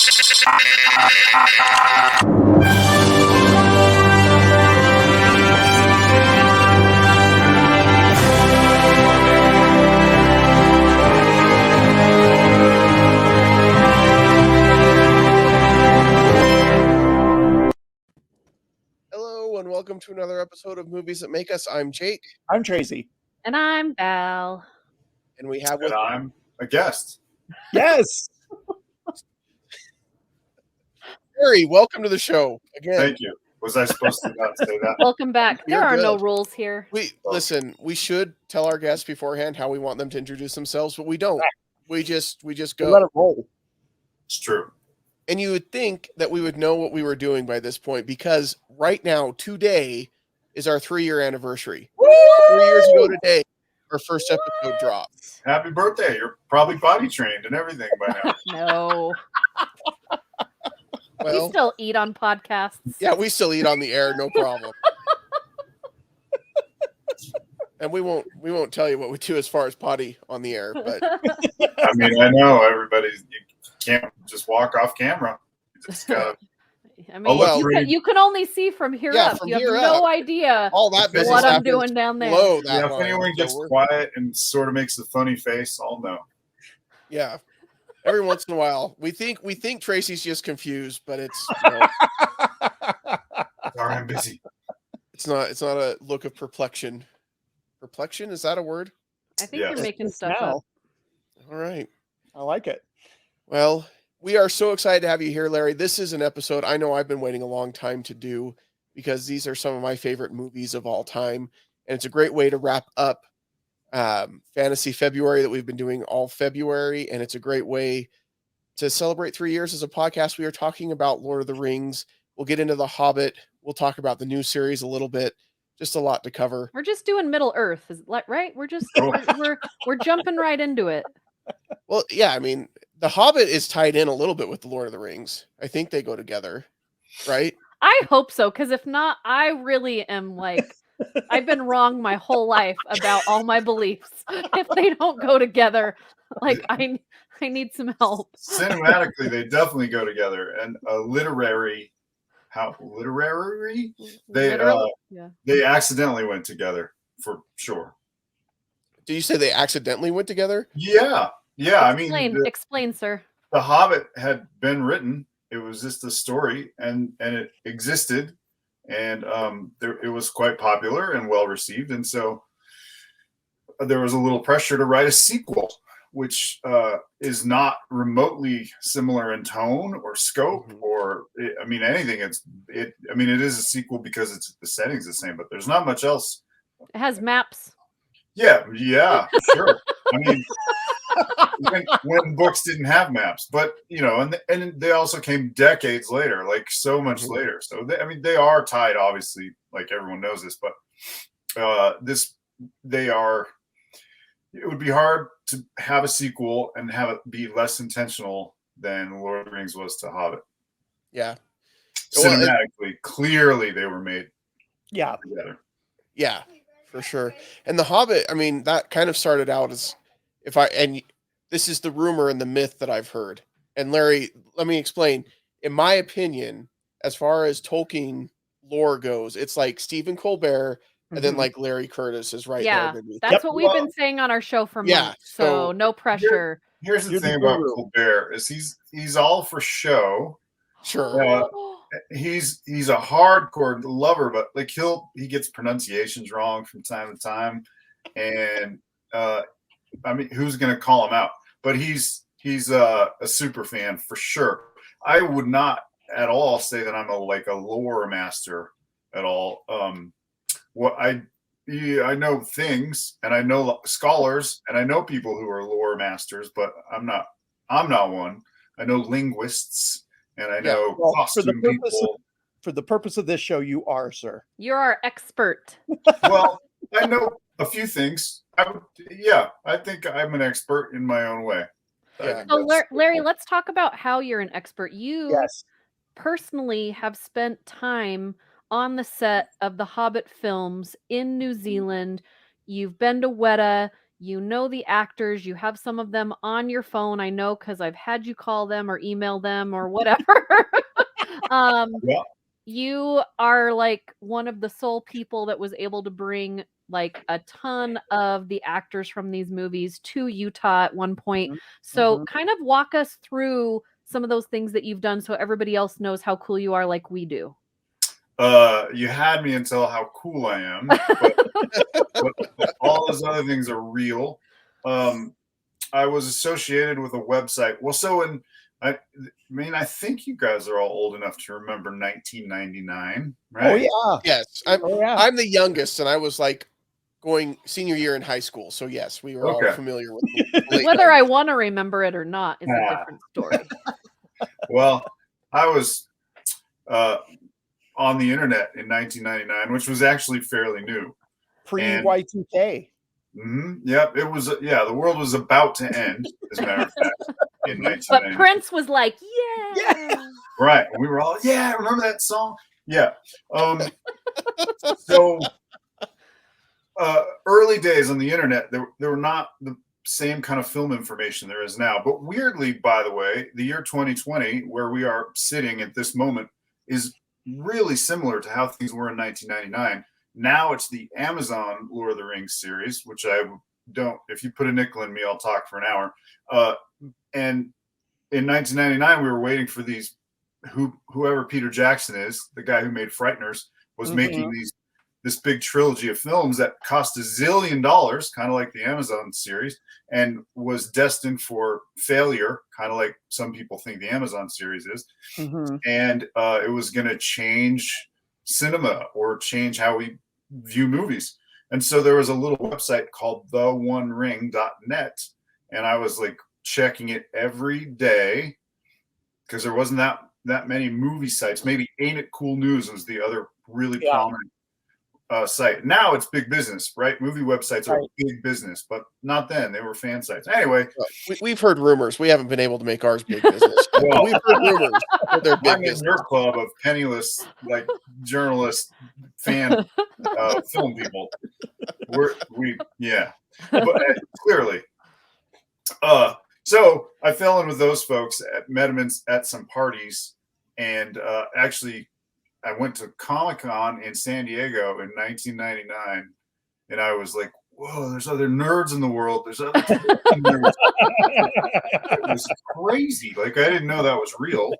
Hello and welcome to another episode of Movies That Make Us. I'm Jake. I'm Tracy. And I'm Val. And we have And I'm a guest. Yes. Harry, welcome to the show again. Thank you. Was I supposed to not say that? Welcome back. There You're are no good. rules here. Listen, we should tell our guests beforehand how we want them to introduce themselves, but we don't. We just go. Let it roll. It's true. And you would think that we would know what we were doing by this point, because right now, today, is our 3-year anniversary. Woo! 3 years ago today, our first episode dropped. Happy birthday. You're probably potty trained and everything by now. No. We Well, still eat on podcasts. yeah, we still eat on the air, no problem. And we won't tell you what we do as far as potty on the air, but I mean, I know you can't just walk off camera. You just gotta, I mean, you can only see from here up. from You have here no up, idea all that business what I'm happens doing down there. below that if line, anyone so gets we're- quiet and sort of makes a funny face, I'll know. Yeah. Every once in a while, we think Tracy's just confused, but it's Sorry, I'm busy. it's not a look of perplexion. Perplexion, is that a word? I think Yes. you're making stuff Now, up. All right. I like it. Well, we are so excited to have you here, Larry. This is an episode I know I've been waiting a long time to do, because these are some of my favorite movies of all time, and it's a great way to wrap up Fantasy February that we've been doing all February, and it's a great way to celebrate 3 years as a podcast. We are talking about Lord of the Rings. We'll get into the Hobbit. We'll talk about the new series a little bit. Just a lot to cover. We're just doing Middle Earth, right? We're just Cool. we're jumping right into it. Well, yeah, I mean, the Hobbit is tied in a little bit with the Lord of the Rings. I think they go together, right? I hope so, because if not, I really am like, I've been wrong my whole life about all my beliefs. If they don't go together, like I need some help. Cinematically, they definitely go together. And literary? They Literally, yeah. they accidentally went together for sure. Do you say they accidentally went together? Yeah. I mean, Explain, sir. The Hobbit had been written. It was just a story, and it existed, and it was quite popular and well received, and so there was a little pressure to write a sequel, which is not remotely similar in tone or scope or anything. It is a sequel because the setting's the same, but there's not much else. It has maps. Yeah, sure. I mean, when books didn't have maps, but and they also came decades later, like so much later. So they are tied, obviously, like everyone knows this, but it would be hard to have a sequel and have it be less intentional than Lord of the Rings was to Hobbit. Yeah. Cinematically, clearly they were made together. Yeah, for sure. And the Hobbit, I mean, that kind of started out as this is the rumor and the myth that I've heard. And Larry, let me explain. In my opinion, as far as Tolkien lore goes, it's like Stephen Colbert and then like Larry Curtis is right there. That's what we've been saying on our show for months. So no pressure. Here's the thing about Colbert is he's all for show. Sure. He's a hardcore lover, but like he gets pronunciations wrong from time to time, and who's going to call him out? But he's a super fan for sure. I would not at all say that I'm a lore master at all. I know things, and I know scholars, and I know people who are lore masters, but I'm not one. I know linguists, and I know costume people. For the purpose of this show, you are, sir. You're our expert. Well, I know a few things. I think I'm an expert in my own way. Yeah. So Larry, let's talk about how you're an expert. You personally have spent time on the set of the Hobbit films in New Zealand. You've been to Weta. You know the actors. You have some of them on your phone. I know because I've had you call them or email them or whatever. Yeah. You are like one of the sole people that was able to bring like a ton of the actors from these movies to Utah at one point. So kind of walk us through some of those things that you've done so everybody else knows how cool you are like we do. You had me until how cool I am, but all those other things are real. I was associated with a website. Well, so I mean, I think you guys are all old enough to remember 1999, right? Oh yeah. Yes, I'm the youngest, and I was like going senior year in high school. So yes, we were all familiar with the late Whether I 90s. want to remember it or not is a different story. Well, I was on the internet in 1999, which was actually fairly new. Pre-Y2K. Yep, it was. Yeah, the world was about to end, as a matter of fact, in 1999. But Prince was like, yeah. Right, and we were all, yeah, remember that song? Yeah. So early days on the internet, there were not the same kind of film information there is now. But weirdly, by the way, the year 2020, where we are sitting at this moment, is really similar to how things were in 1999. Now it's the Amazon Lord of the Rings series, which I don't, if you put a nickel in me, I'll talk for an hour. And in 1999, we were waiting for these, whoever Peter Jackson is, the guy who made Frighteners, was making this big trilogy of films that cost $1 zillion, kind of like the Amazon series, and was destined for failure, kind of like some people think the Amazon series is. And it was going to change cinema or change how we view movies. And so there was a little website called theonering.net, and I was like checking it every day because there wasn't that many movie sites. Maybe Ain't It Cool News was the other really prominent site. Now it's big business, right? Movie websites are big business, but not then. They were fan sites. Anyway, we've heard rumors. We haven't been able to make ours big business. Well, we've heard rumors that they're big I'm in business. your club of penniless, like journalist, fan, film people. But clearly. So I fell in with those folks, met them at some parties, and actually I went to Comic-Con in San Diego in 1999, and I was like, whoa, there's other nerds in the world. There's other nerds. It was crazy. Like, I didn't know that was real.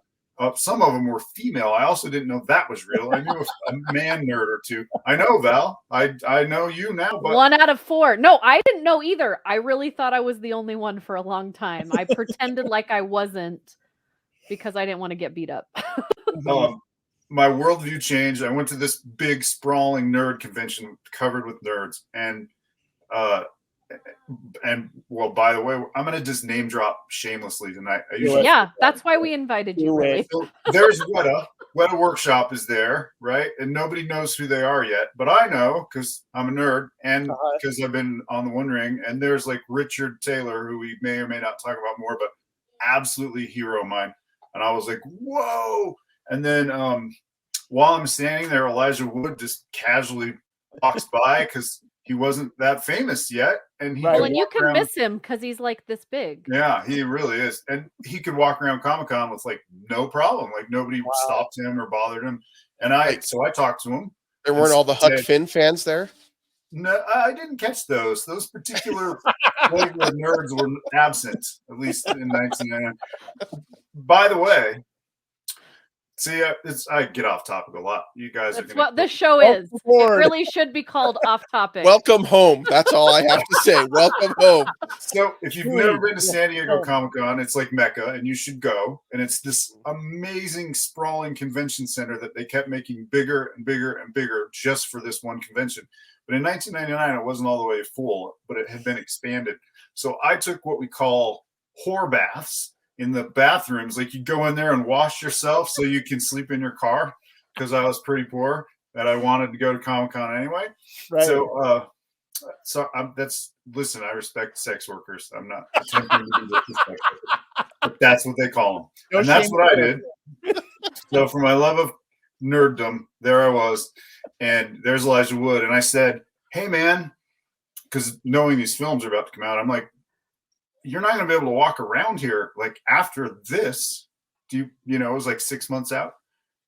Some of them were female. I also didn't know that was real. I knew a man nerd or two. I know, Val. I know you now. But 1 out of 4. No, I didn't know either. I really thought I was the only one for a long time. I pretended like I wasn't because I didn't want to get beat up. My worldview changed. I went to this big, sprawling nerd convention covered with nerds. And well, by the way, I'm going to just name drop shamelessly tonight. That's why we invited you. Really. So there's Weta. Weta Workshop is there, right? And nobody knows who they are yet, but I know because I'm a nerd and because I've been on the One Ring. And there's like Richard Taylor, who we may or may not talk about more, but absolutely hero of mine. And I was like, whoa. And then while I'm standing there, Elijah Wood just casually walks by because he wasn't that famous yet. And and you can miss him because he's like this big. Yeah, he really is. And he could walk around Comic-Con with like no problem. Like nobody stopped him or bothered him. And so I talked to him. There weren't all the Huck Finn fans there? No, I didn't catch those. Those particular nerds were absent, at least in 1999. By the way, see, I get off topic a lot. You guys That's what this show is. It really should be called Off Topic. Welcome home. That's all I have to say. Welcome home. So if you've never been to San Diego Comic-Con, it's like Mecca, and you should go. And it's this amazing, sprawling convention center that they kept making bigger and bigger and bigger just for this one convention. But in 1999, it wasn't all the way full, but it had been expanded. So I took what we call whore baths in the bathrooms. Like you go in there and wash yourself so you can sleep in your car, because I was pretty poor and I wanted to go to Comic-Con anyway. Right. So listen, I respect sex workers. I'm not attempting to be disrespectful, but that's what they call them. No, and that's what I did. So for my love of nerddom, there I was, and there's Elijah Wood. And I said, hey man, because knowing these films are about to come out, I'm like, you're not going to be able to walk around here like after this. It was like 6 months out.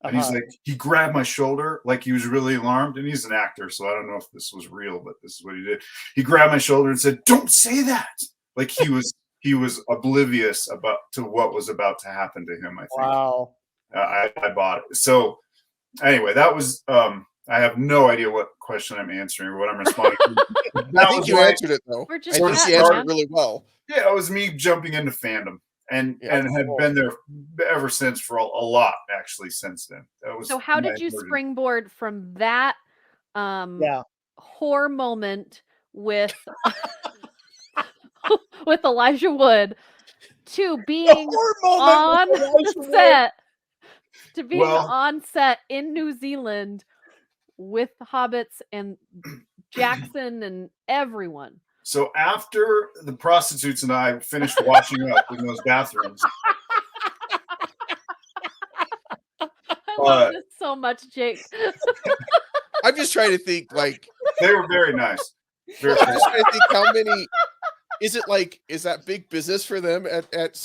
And he's like, he grabbed my shoulder like he was really alarmed. And he's an actor, so I don't know if this was real, but this is what he did. He grabbed my shoulder and said, "Don't say that." Like he was oblivious to what was about to happen to him, I think. Wow. I bought it. So anyway, that was I have no idea what question I'm answering or what I'm responding to. I think you answered it though. We're I just think you chatting, answered man. it really well. Yeah, it was me jumping into fandom and had been there ever since for a lot actually since then. That was So how my did you version. springboard from that horror moment with with Elijah Wood to being on the set to being on set in New Zealand with hobbits and Jackson and everyone? So after the prostitutes and I finished washing up in those bathrooms, I love this so much, Jake. I'm just trying to think, like, they were very nice. I'm just trying to think how many. Is that big business for them at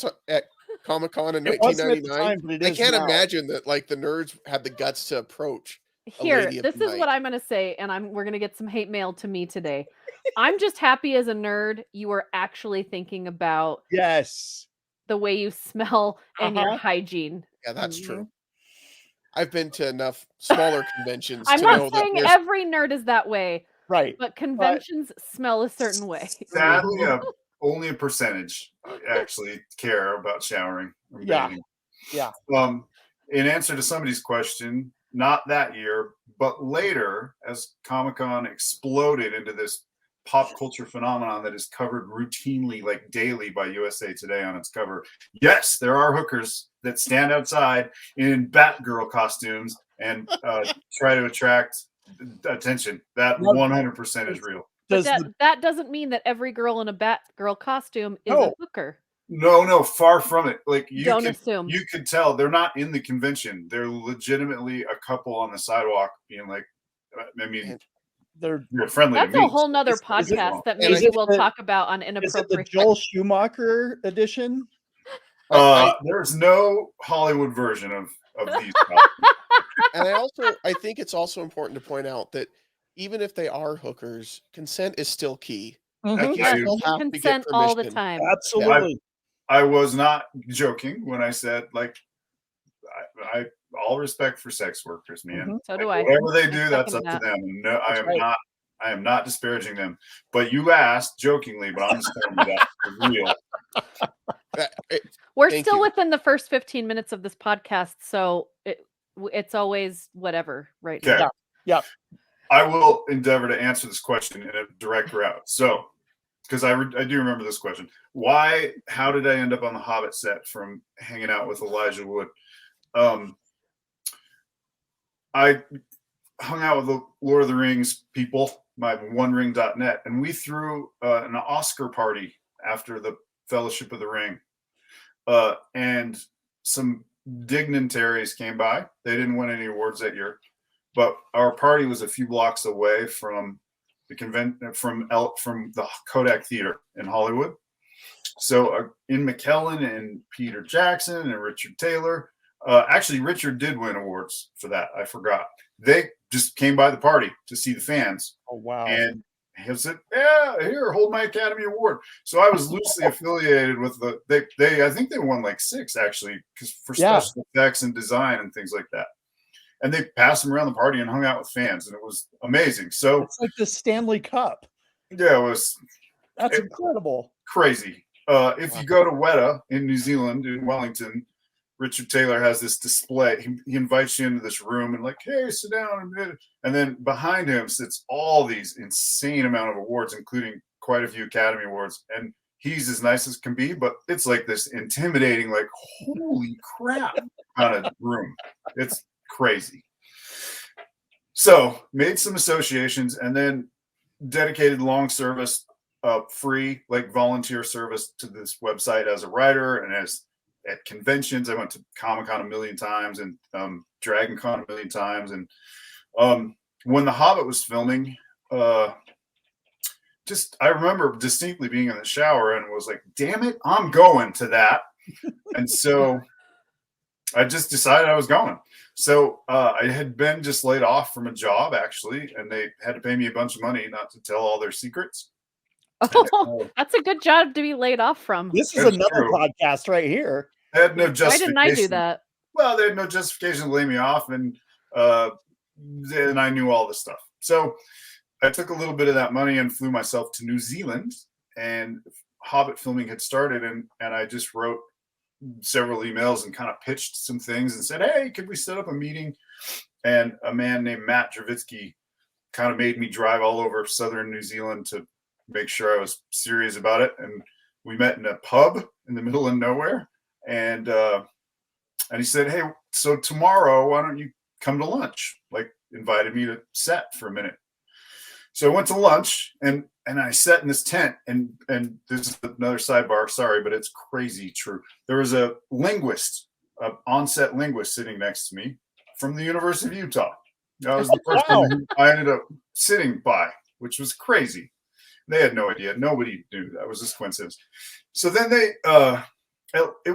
Comic-Con in 1999? I can't imagine that like the nerds had the guts to approach. Here, this is what I'm going to say, and we're going to get some hate mail to me today. I'm just happy as a nerd you were actually thinking about the way you smell and your hygiene. Yeah, that's true. I've been to enough smaller conventions. I'm not saying every nerd is that way, right? But conventions smell a certain way. Sadly, only a percentage actually care about showering. Or bathing. Yeah. In answer to somebody's question, not that year, but later, as Comic-Con exploded into this pop culture phenomenon that is covered routinely, like daily, by USA Today on its cover. Yes, there are hookers that stand outside in Batgirl costumes and try to attract attention. That 100% is real. But that doesn't mean that every girl in a Batgirl costume is a hooker. No, far from it. Like assume. You could tell they're not in the convention. They're legitimately a couple on the sidewalk being like, I mean, they're friendly. That's a whole nother podcast that maybe we'll talk about on inappropriate. Is it the Joel Schumacher edition? There's no Hollywood version of these. And I think it's also important to point out that even if they are hookers, consent is still key. Like you consent all the time. Absolutely. I was not joking when I said, like, I all respect for sex workers, man. So do I. Whatever they do, that's up to them. No, I am not disparaging them. But you asked jokingly, but I'm just telling you that for real. We're still within the first 15 minutes of this podcast, so it's always whatever right now. Yeah. I will endeavor to answer this question in a direct route. So, because I do remember this question. How did I end up on the Hobbit set from hanging out with Elijah Wood? I hung out with the Lord of the Rings people, my OneRing.net, and we threw an Oscar party after the Fellowship of the Ring. And some dignitaries came by. They didn't win any awards that year, but our party was a few blocks away from the from the Kodak Theater in Hollywood. So in McKellen and Peter Jackson and Richard Taylor. Actually, Richard did win awards for that. I forgot. They just came by the party to see the fans. Oh, wow. And he said, "Yeah, here, hold my Academy Award." So I was loosely affiliated with I think they won like 6 actually, because for special effects and design and things like that. And they passed them around the party and hung out with fans, and it was amazing. So it's like the Stanley Cup. Yeah, it was. That's incredible. Crazy. If you go to Weta in New Zealand, in Wellington, Richard Taylor has this display. He invites you into this room and like, hey, sit down. And then behind him sits all these insane amount of awards, including quite a few Academy Awards. And he's as nice as can be, but it's like this intimidating, like, holy crap kind of room. It's crazy. So made some associations and then dedicated long service, free, like volunteer service to this website as a writer and as at conventions. I went to Comic-Con a million times and Dragon Con a million times. And when The Hobbit was filming, I remember distinctly being in the shower and was like, damn it, I'm going to that. And so I just decided I was going. So I had been just laid off from a job, actually, and they had to pay me a bunch of money not to tell all their secrets. Oh, that's a good job to be laid off from. This is That's another true. podcast right here. They had no Why justification. didn't I do that? Well, they had no justification to lay me off, and I knew all this stuff. So I took a little bit of that money and flew myself to New Zealand, and Hobbit filming had started, and I just wrote several emails and kind of pitched some things and said, hey, could we set up a meeting? And a man named Matt Dravitsky kind of made me drive all over southern New Zealand to make sure I was serious about it. And we met in a pub in the middle of nowhere. And he said, hey, so tomorrow, why don't you come to lunch? Like, invited me to set for a minute. So I went to lunch and I sat in this tent, and this is another sidebar, sorry, but it's crazy true. There was a linguist, an on-set linguist sitting next to me from the University of Utah. That was the person who I ended up sitting by, which was crazy. They had no idea. Nobody knew. That was just coincidence. So then it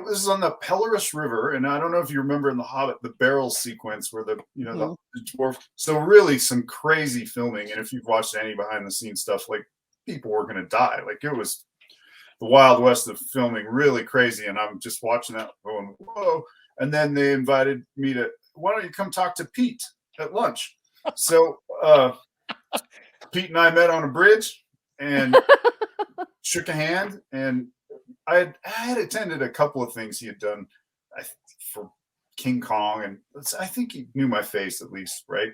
was on the Pelorus River, and I don't know if you remember in The Hobbit, the barrel sequence where the dwarf. So really some crazy filming, and if you've watched any behind the scenes stuff, like people were going to die. Like it was the Wild West of filming, really crazy. And I'm just watching that going, whoa. And then they invited me to, why don't you come talk to Pete at lunch? So Pete and I met on a bridge and shook a hand, and I had attended a couple of things he had done for King Kong, and I think he knew my face at least, right?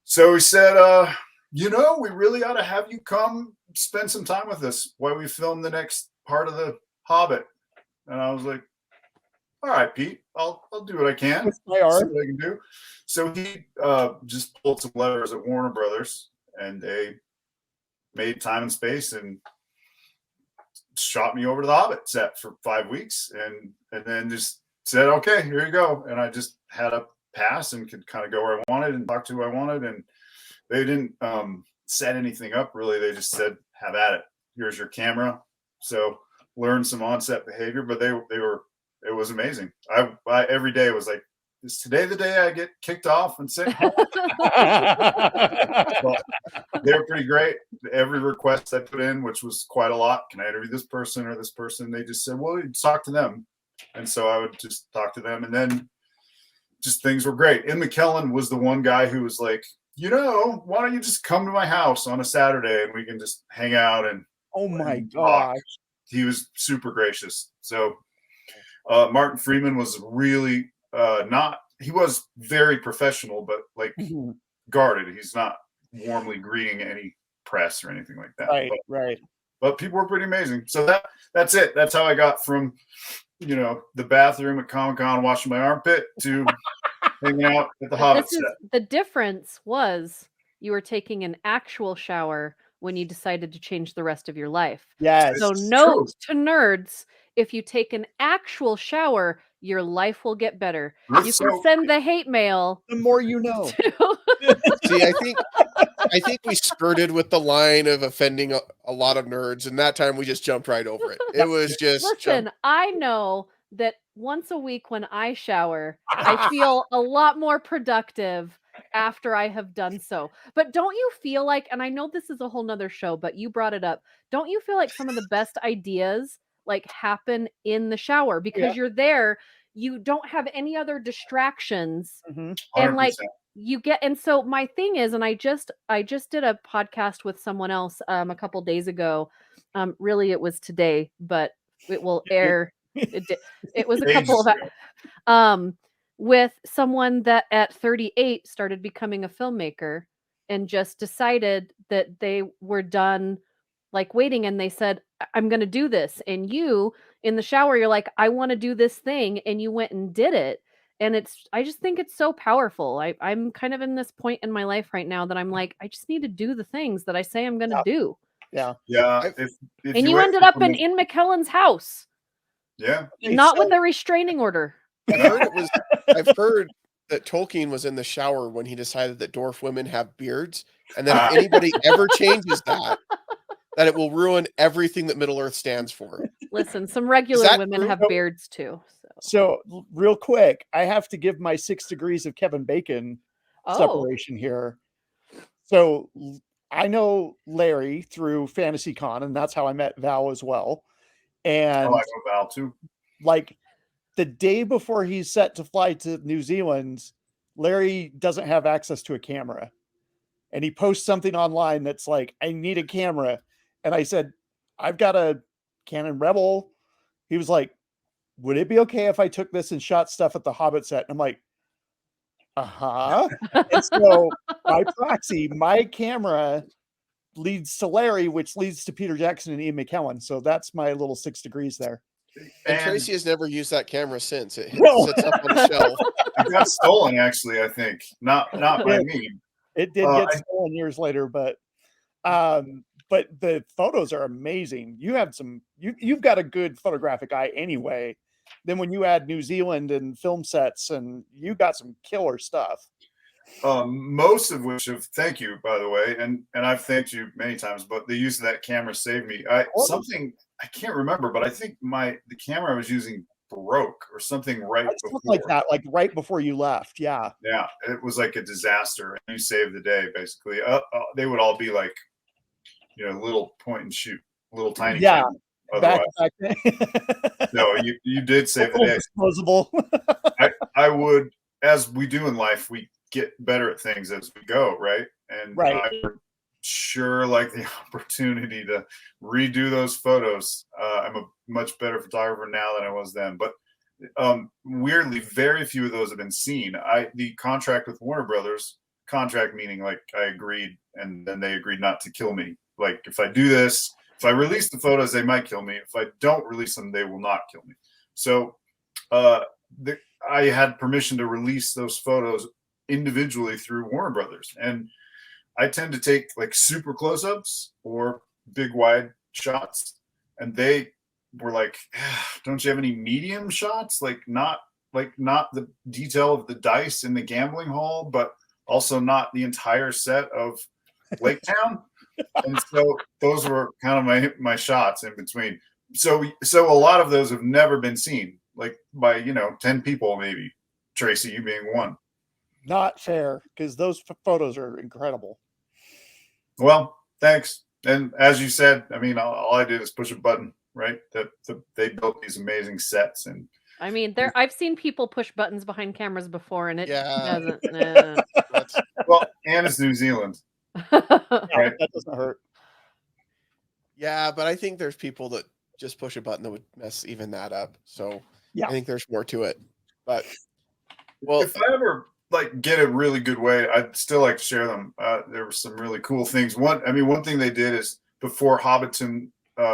So he said, we really ought to have you come spend some time with us while we film the next part of the Hobbit. And I was like, all right, Pete, I'll do what I can. See what I can do. So he just pulled some levers at Warner Brothers, and they made time and space and shot me over to the Hobbit set for 5 weeks, and then just said, okay, here you go. And I just had a pass and could kind of go where I wanted and talk to who I wanted. And they didn't set anything up really. They just said, have at it. Here's your camera. So learn some on-set behavior, but it was amazing. I every day was like, is today the day I get kicked off and sent home? Well, they were pretty great. Every request I put in, which was quite a lot, can I interview this person or this person? They just said, well, you talk to them. And so I would just talk to them, and then just things were great. Ian McKellen was the one guy who was like, why don't you just come to my house on a Saturday and we can just hang out and oh my talk. gosh. He was super gracious. So Martin Freeman was really he was very professional, but like guarded. He's not warmly greeting any press or anything like that. Right. But people were pretty amazing. So that's it. That's how I got from, the bathroom at Comic-Con washing my armpit to hanging out at the Hobbit set. The difference was you were taking an actual shower when you decided to change the rest of your life. Yes. So note to nerds, if you take an actual shower, your life will get better. You can send the hate mail. The more you know. See, I think we skirted with the line of offending a lot of nerds, and that time we just jumped right over it. It was just listen. I know that once a week when I shower, I feel a lot more productive after I have done so. But don't you feel like, and I know this is a whole nother show, but you brought it up. Don't you feel like some of the best ideas like happen in the shower because you're there, you don't have any other distractions, and like you get. And so my thing is, and I just did a podcast with someone else a couple days ago. Really, it was today, but it will air. It was a couple of with someone that at 38 started becoming a filmmaker and just decided that they were done like waiting, and they said, I'm going to do this. And you in the shower, you're like, I want to do this thing. And you went and did it. And I just think it's so powerful. I'm kind of in this point in my life right now that I'm like, I just need to do the things that I say I'm going to do. Yeah. Yeah. And you ended up in McKellen's house. Yeah. Not with the restraining order. I've heard that Tolkien was in the shower when he decided that dwarf women have beards. And then if anybody ever changes that, that it will ruin everything that Middle Earth stands for. Listen, some regular that women true? have Nope. beards too. So real quick, I have to give my 6 degrees of Kevin Bacon Oh, separation here. So I know Larry through FantasyCon, and that's how I met Val as well. And Oh, I know Val too. like the day before he's set to fly to New Zealand, Larry doesn't have access to a camera. And he posts something online that's like, I need a camera. And I said, I've got a Canon Rebel. He was like, would it be okay if I took this and shot stuff at the Hobbit set? And I'm like, uh-huh. And so by proxy, my camera leads to Larry, which leads to Peter Jackson and Ian McKellen. So that's my little 6 degrees there. And Tracy has never used that camera since. It No. sits up on a shelf. It got stolen, actually. I think not by me. It did get stolen years later, but the photos are amazing. You have you've got a good photographic eye anyway. Then when you add New Zealand and film sets, and you got some killer stuff. Most of which thank you, by the way, and I've thanked you many times, but the use of that camera saved me. Something I can't remember, but I think the camera I was using broke or something before. Like that, like right before you left. Yeah. Yeah, it was like a disaster. You saved the day, basically. They would all be like, little point and shoot, little tiny. Yeah. Otherwise, back then. No, you did save the day. Disposable. I would, as we do in life, we get better at things as we go, right? And right. I would sure like the opportunity to redo those photos. I'm a much better photographer now than I was then, but weirdly, very few of those have been seen. The contract with Warner Brothers, contract meaning like I agreed, and then they agreed not to kill me. Like if I do this, if I release the photos, they might kill me. If I don't release them, they will not kill me. So I had permission to release those photos individually through Warner Brothers. And I tend to take like super close-ups or big wide shots. And they were like, don't you have any medium shots? Like not the detail of the dice in the gambling hall, but also not the entire set of Lake Town. And so those were kind of my shots in between. So a lot of those have never been seen, like by 10 people maybe. Tracy, you being one. Not fair, because those photos are incredible. Well, thanks. And as you said, I mean, all I did is push a button, right? They built these amazing sets, and I mean, I've seen people push buttons behind cameras before, and it doesn't. Well, and it's New Zealand. Right? That doesn't hurt. Yeah, but I think there's people that just push a button that would mess even that up. So yeah. I think there's more to it. But if I ever get a really good way, I'd still like to share them. There were some really cool things. One thing they did is before Hobbiton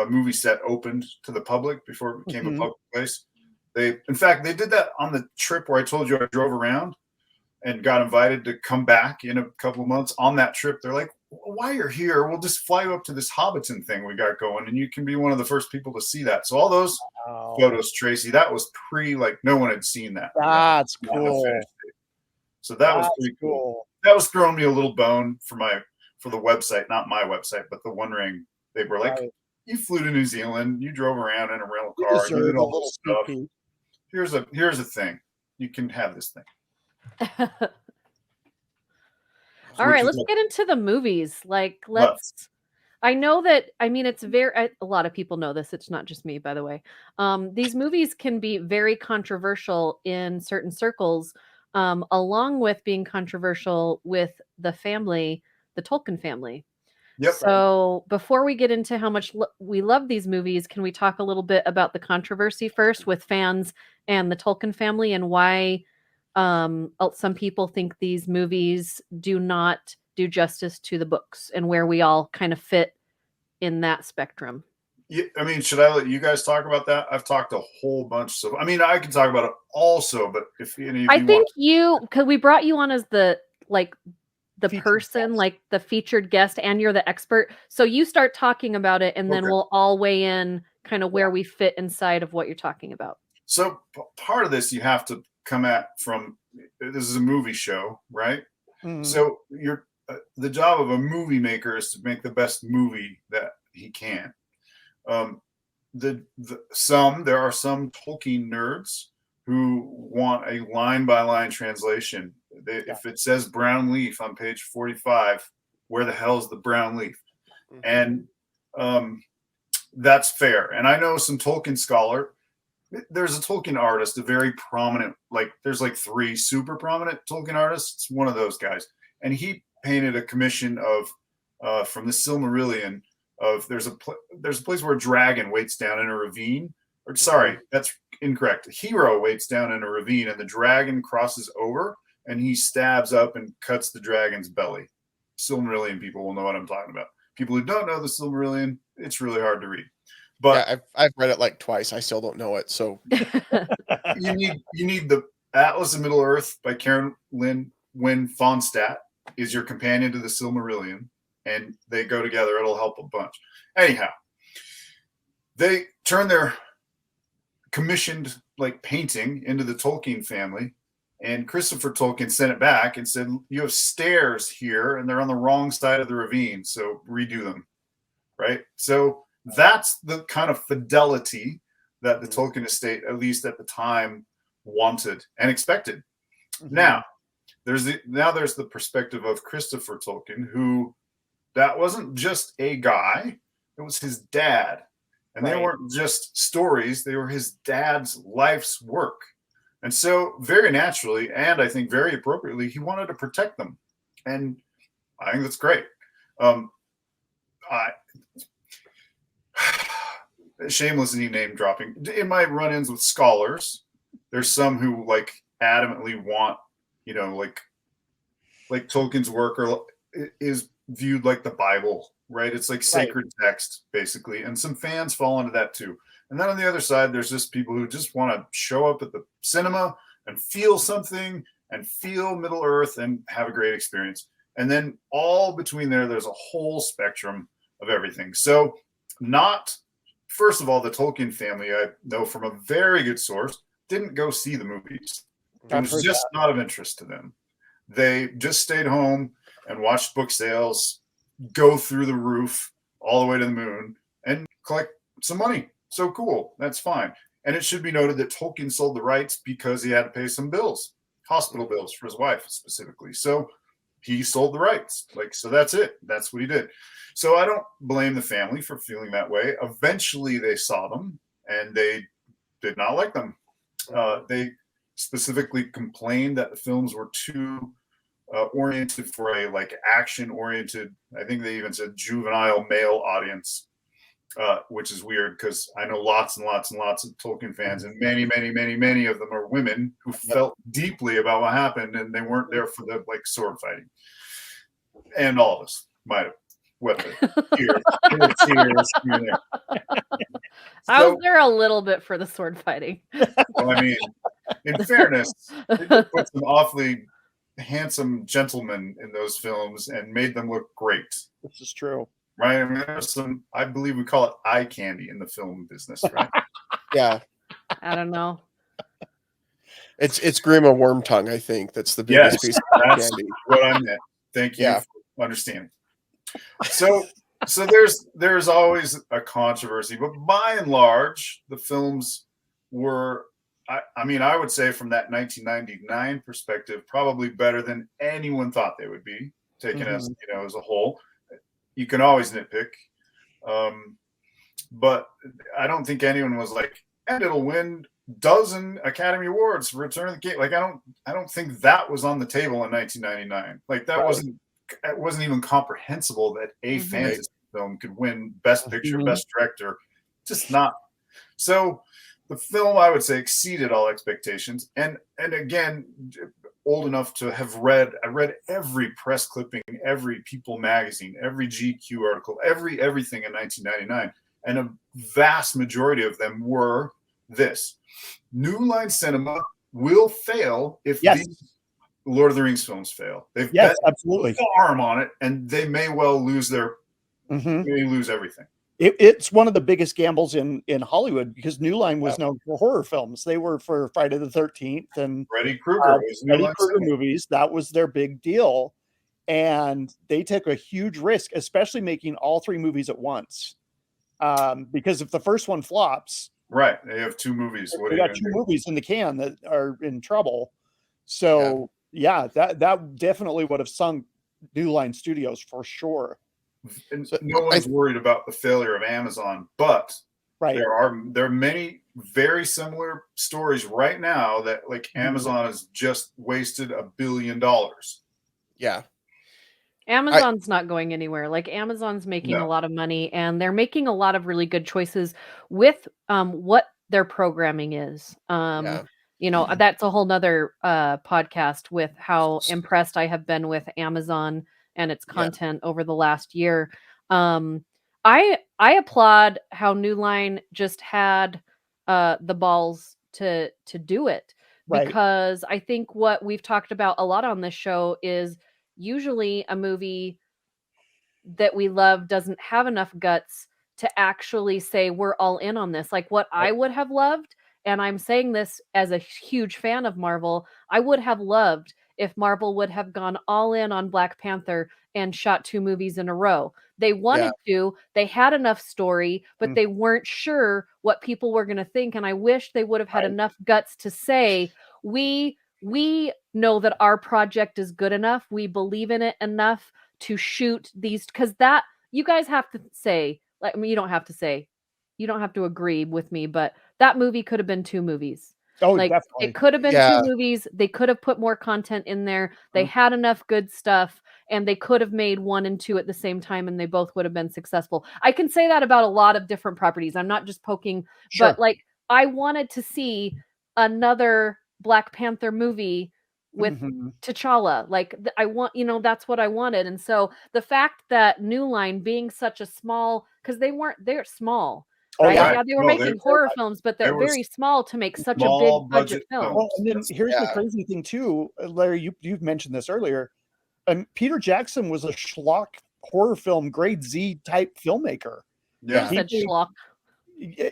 movie set opened to the public, before it became a public place, they did that on the trip where I told you I drove around and got invited to come back in a couple of months. On that trip, they're like, while you're here, we'll just fly you up to this Hobbiton thing we got going, and you can be one of the first people to see that. So all those photos, Tracy, that was no one had seen that. That's cool. So that was pretty cool. That was throwing me a little bone for the website, not my website, but the One Ring. They were like, you flew to New Zealand, you drove around in a rental car, you did all this stuff. Here's a thing. You can have this thing. All right, let's get into the movies. I know that, I mean, it's a lot of people know this. It's not just me, by the way. These movies can be very controversial in certain circles, along with being controversial with the Tolkien family. Yep. So before we get into how much we love these movies, can we talk a little bit about the controversy first with fans and the Tolkien family, and why some people think these movies do not do justice to the books, and where we all kind of fit in that spectrum? Yeah, I mean, should I let you guys talk about that? I've talked a whole bunch. So, I mean, I can talk about it also, but if any of because we brought you on as the person, like the featured guest, and you're the expert. So you start talking about it, and then we'll all weigh in kind of where we fit inside of what you're talking about. So part of this you have to come at from, this is a movie show, right? Mm-hmm. So the job of a movie maker is to make the best movie that he can. There are some Tolkien nerds who want a line-by-line translation. If it says brown leaf on page 45, where the hell is the brown leaf? And that's fair. And I know some Tolkien scholar. There's a Tolkien artist, a very prominent, there's 3 super prominent Tolkien artists. One of those guys, and he painted a commission of from the Silmarillion of there's a place where a dragon waits down in a ravine. Or sorry, that's incorrect. A hero waits down in a ravine, and the dragon crosses over, and he stabs up and cuts the dragon's belly. Silmarillion people will know what I'm talking about. People who don't know the Silmarillion, it's really hard to read. But yeah, I've read it twice. I still don't know it. So you need the Atlas of Middle Earth by Karen Lynn Wynn Fonstadt is your companion to the Silmarillion, and they go together. It'll help a bunch. Anyhow, they turn their commissioned painting into the Tolkien family, and Christopher Tolkien sent it back and said, you have stairs here and they're on the wrong side of the ravine, so redo them. Right? So that's the kind of fidelity that the Tolkien estate, at least at the time, wanted and expected. Now there's the perspective of Christopher Tolkien, who that wasn't just a guy, it was his dad. And they weren't just stories, they were his dad's life's work. And so very naturally, and I think very appropriately, he wanted to protect them. And I think that's great. Shamelessly name dropping. In my run-ins with scholars, there's some who adamantly want, Tolkien's work is viewed like the Bible, right? It's sacred text, basically. And some fans fall into that too. And then on the other side, there's just people who just want to show up at the cinema and feel something and feel Middle Earth and have a great experience. And then all between there's a whole spectrum of everything. So first of all, the Tolkien family, I know from a very good source, didn't go see the movies. It was just not of interest to them. They just stayed home and watched book sales go through the roof all the way to the moon and collect some money. So cool. That's fine. And it should be noted that Tolkien sold the rights because he had to pay some bills, hospital bills for his wife specifically. So he sold the rights. So that's it. That's what he did. So I don't blame the family for feeling that way. Eventually they saw them and they did not like them. They specifically complained that the films were too oriented for a action oriented, I think they even said juvenile male audience, which is weird because I know lots and lots and lots of Tolkien fans, and many, many, many, many of them are women who felt deeply about what happened, and they weren't there for the sword fighting. And all of us might have wept tears. I was there a little bit for the sword fighting. Well, I mean, in fairness, they did put some awfully handsome gentlemen in those films and made them look great. This is true. Right? I mean, there's some, I believe we call it eye candy in the film business, right? Yeah. I don't know. It's Grima Wormtongue, I think. That's the biggest piece of that's candy. what I meant. Thank you for understanding. So there's always a controversy, but by and large, the films were, I mean, I would say from that 1999 perspective, probably better than anyone thought they would be, taken as as a whole. You can always nitpick, but I don't think anyone was and it'll win dozen Academy Awards for Return of the King. I don't think that was on the table in 1999. It wasn't even comprehensible that a fantasy film could win Best Picture, Best Director. Just not. So the film, I would say, exceeded all expectations. And again, old enough to have read every press clipping, every People magazine, every GQ article, everything in 1999. And a vast majority of them were this. New Line Cinema will fail if these Lord of the Rings films fail. They've bet absolutely farm on it, and they may well lose they may lose everything. It's one of the biggest gambles in Hollywood because New Line was known for horror films. They were for Friday the 13th and Freddy Krueger movies. That was their big deal. and they took a huge risk, especially making all 3 movies at once. Because if the first one flops, right, they have 2 movies. What they are you got gonna 2 do? movies in the can that are in trouble. So that definitely would have sunk New Line Studios for sure. And So no one's worried about the failure of Amazon, but Right. there are many very similar stories right now that like Amazon has just wasted $1 billion. yeah. Amazon's not going anywhere. Like Amazon's making a No. lot of money, and they're making a lot of really good choices with what their programming is. Yeah. You know, that's a whole nother podcast with how impressed I have been with Amazon and its Yeah. content over the last year. I applaud how New Line just had the balls to do it, Right. because I think what we've talked about a lot on this show is usually a movie that we love doesn't have enough guts to actually say we're all in on this. Like what I would have loved, and I'm saying this as a huge fan of Marvel, I would have loved if Marvel would have gone all in on Black Panther and shot 2 movies in a row. They wanted to, they had enough story, but they weren't sure what people were going to think, and I wish they would have had enough guts to say we know that our project is good enough. We believe in it enough to shoot these, because that you guys have to say, like, I mean, you don't have to agree with me, but that movie could have been 2 movies. Oh, Like definitely. it could have been Yeah. 2 movies. They could have put more content in there. They had enough good stuff, and they could have made 1 and 2 at the same time, and they both would have been successful. I can say that about a lot of different properties. I'm not just poking, Sure. but like I wanted to see another Black Panther movie with T'Challa. Like I want, that's what I wanted. And so the fact that New Line being such a small, because they're small, Oh, right? yeah. Yeah, they were No, making horror films, but they're they were very small to make such a small big budget budget film. films. Well, and then here's the Yeah. crazy thing too, Larry. You've mentioned this earlier. Peter Jackson was a schlock horror film grade Z type filmmaker. Yeah. You said schlock.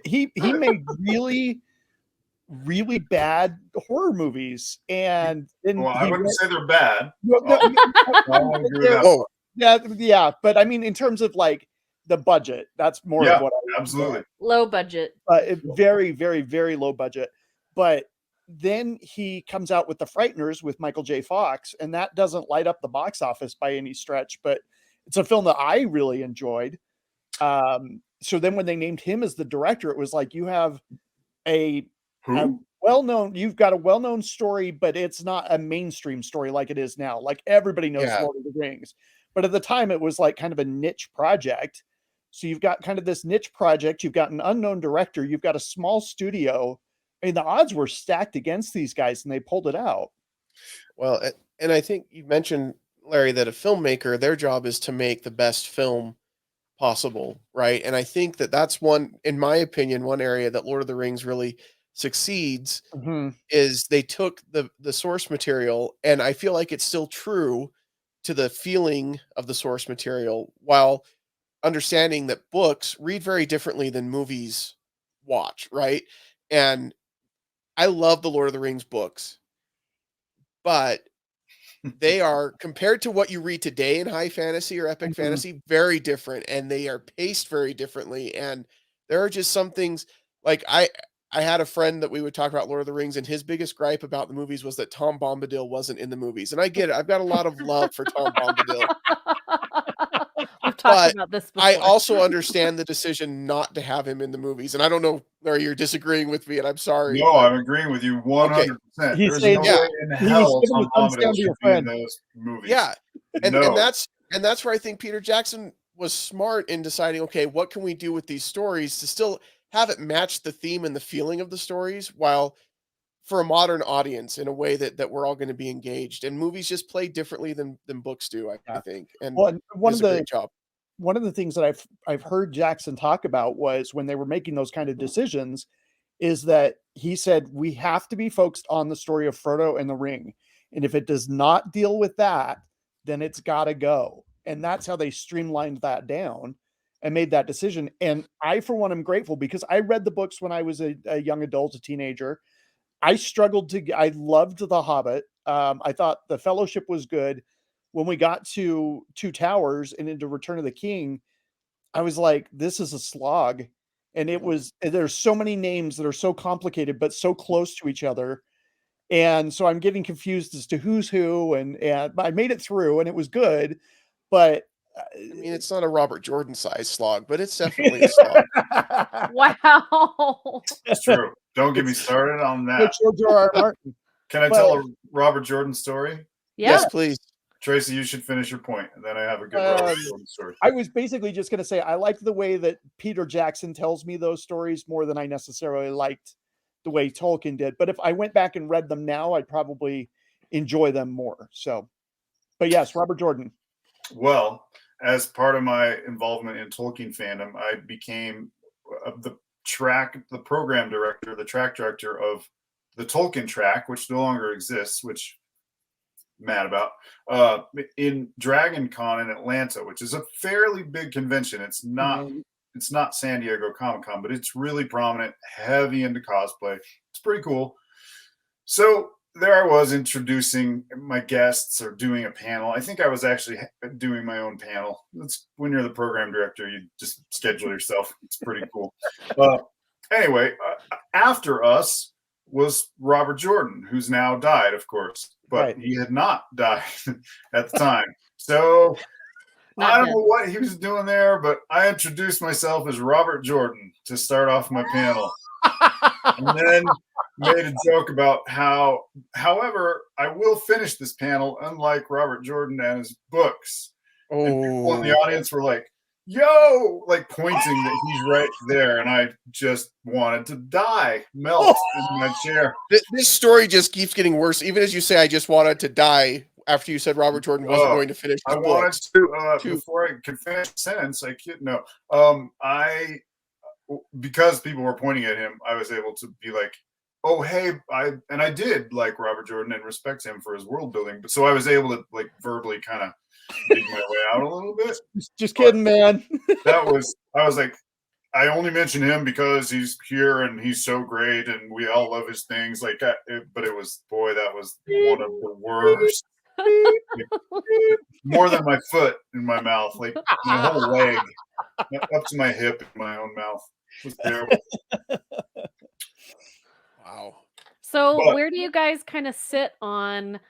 He made really really bad horror movies, and then Well, I he wouldn't went- say they're bad. No, no, I won't agree with that. Whoa. yeah, but I mean, in terms of like the budget, that's more Yeah, of what I absolutely. Low budget. very, very, very low budget. But then he comes out with The Frighteners with Michael J. Fox, and that doesn't light up the box office by any stretch, but it's a film that I really enjoyed. So then when they named him as the director, it was like you have a you've got a well-known story, but it's not a mainstream story like it is now. Like everybody knows Yeah. Lord of the Rings. But at the time it was like kind of a niche project. So you've got kind of this niche project, you've got an unknown director, you've got a small studio. I mean, the odds were stacked against these guys and they pulled it out. Well, and I think you mentioned, Larry, that a filmmaker, their job is to make the best film possible, right? And I think that that's one, in my opinion, one area that Lord of the Rings really succeeds is they took the source material, and I feel like it's still true to the feeling of the source material, while understanding that books read very differently than movies watch, right? And I love the Lord of the Rings books, but they are, compared to what you read today in high fantasy or epic fantasy, very different, and they are paced very differently. And there are just some things, like I had a friend that we would talk about Lord of the Rings, and his biggest gripe about the movies was that Tom Bombadil wasn't in the movies. And I get it. I've got a lot of love for Tom Bombadil. We've talked But about this before. I also understand the decision not to have him in the movies. And I don't know, Larry, you're disagreeing with me, and I'm sorry. No, I'm agreeing with you 100%. He's There's saying- no Yeah. way in He was hell giving Tom the thumbs down Bombadil to your should be in friend. those movies. Yeah. And No. that's where I think Peter Jackson was smart in deciding, okay, what can we do with these stories to still have it match the theme and the feeling of the stories, while for a modern audience in a way that we're all going to be engaged. And movies just play differently than books do, I think. And Well, and one does of a the great job. one of the things that I've heard Jackson talk about was when they were making those kind of decisions, is that he said we have to be focused on the story of Frodo and the ring, and if it does not deal with that, then it's got to go. And that's how they streamlined that down and made that decision. And I, for one, am grateful, because I read the books when I was a young adult, a teenager. I loved The Hobbit. I thought The Fellowship was good. when we got to Two Towers and into Return of the King, I was like, this is a slog. And there's so many names that are so complicated, but so close to each other. And so I'm getting confused as to who's who, and I made it through and it was good, but I mean, it's not a Robert Jordan size slog, but it's definitely a slog. Wow. It's true. Don't get me started on that. Which George R.R. Martin. Can I tell a Robert Jordan story? Yeah. Yes, please. Tracy, you should finish your point, and then I have a good Robert Jordan story. I was basically just going to say I liked the way that Peter Jackson tells me those stories more than I necessarily liked the way Tolkien did. But if I went back and read them now, I'd probably enjoy them more. So, but yes, Robert Jordan. Well, as part of my involvement in Tolkien fandom, I became the program director, the track director of the Tolkien track, which no longer exists, which I'm mad about, in Dragon Con in Atlanta, which is a fairly big convention. It's not San Diego Comic-Con, but it's really prominent, heavy into cosplay. It's pretty cool. So there I was introducing my guests or doing a panel. I think I was actually doing my own panel. That's when you're the program director, you just schedule yourself. It's pretty cool. Anyway, after us was Robert Jordan, who's now died, of course, but he had not died at the time. So I don't know what he was doing there, but I introduced myself as Robert Jordan to start off my panel. And then made a joke about how, however, I will finish this panel, unlike Robert Jordan and his books. And people in the audience were like, yo, like pointing that he's right there. And I just wanted to melt in my chair. This story just keeps getting worse. Even as you say, I just wanted to die after you said Robert Jordan wasn't going to finish his books. Wanted to, before I could finish the sentence, because people were pointing at him, I was able to be like, oh, hey, I did like Robert Jordan and respect him for his world building. But so I was able to like verbally kind of dig my way out a little bit. Just kidding, man. I was like, I only mention him because he's here and he's so great and we all love his things. Like, but it was, boy, that was one of the worst. More than my foot in my mouth, like my whole leg up to my hip in my own mouth. It was terrible. Wow. So where do you guys kind of sit on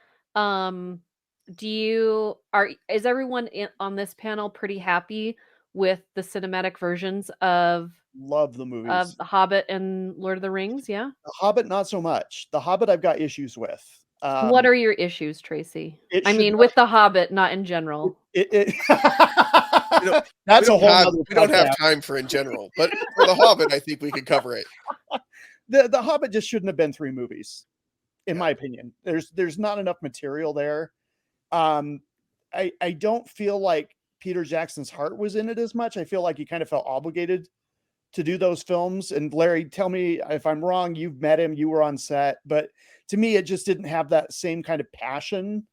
is everyone on this panel pretty happy with the cinematic versions of love the movies of The Hobbit and Lord of the Rings? Yeah. The Hobbit, not so much. The Hobbit I've got issues with. What are your issues, Tracy? With The Hobbit, not in general. That's a whole other we don't have time for in general, but for The Hobbit, I think we could cover it. The Hobbit just shouldn't have been 3 movies, in my opinion. There's not enough material there. I don't feel like Peter Jackson's heart was in it as much. I feel like he kind of felt obligated to do those films. And Larry, tell me if I'm wrong. You've met him, you were on set, but to me, it just didn't have that same kind of passion.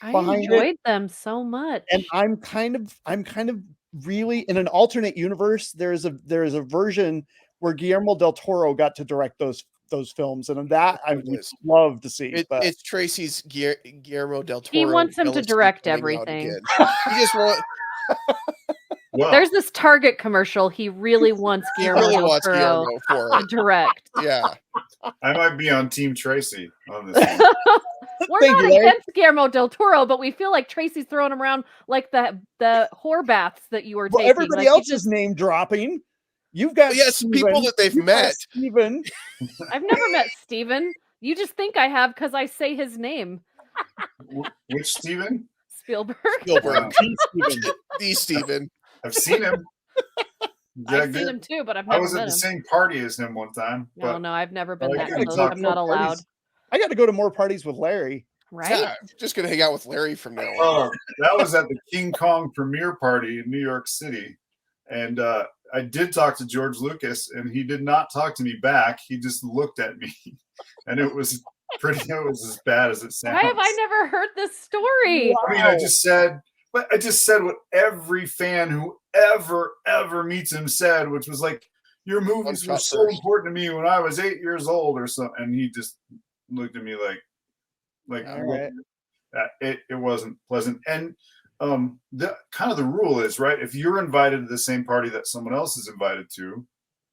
I enjoyed them so much. And I'm kind of really in an alternate universe. There is a version where Guillermo del Toro got to direct those films, and that I would love to see. It's Tracy's Guillermo del Toro. He wants him to direct everything. He just wants. Well, there's this Target commercial. He really wants Guillermo del Toro to direct. Yeah, I might be on Team Tracy on this one. We're not against Guillermo del Toro, but we feel like Tracy's throwing him around like the whore baths that you were taking. Everybody else is name dropping. You've got people that they've met. Steven. I've never met Steven. You just think I have because I say his name. Which Steven? Spielberg. The Steven. I've seen him. I've seen him too, but I've never met him. I was at the same party as him one time. No, I've never been that close. I'm not allowed. I got to go to more parties with Larry. Right? Yeah, just gonna hang out with Larry from now on. That was at the King Kong premiere party in New York City, and I did talk to George Lucas, and he did not talk to me back. He just looked at me, and it was as bad as it sounds. Why have I never heard this story? Wow. I mean, I just said what every fan who ever meets him said, which was like, your movies were so important to me when I was 8 years old or something. And he just looked at me like all right. it wasn't pleasant. And the kind of the rule is, right, if you're invited to the same party that someone else is invited to,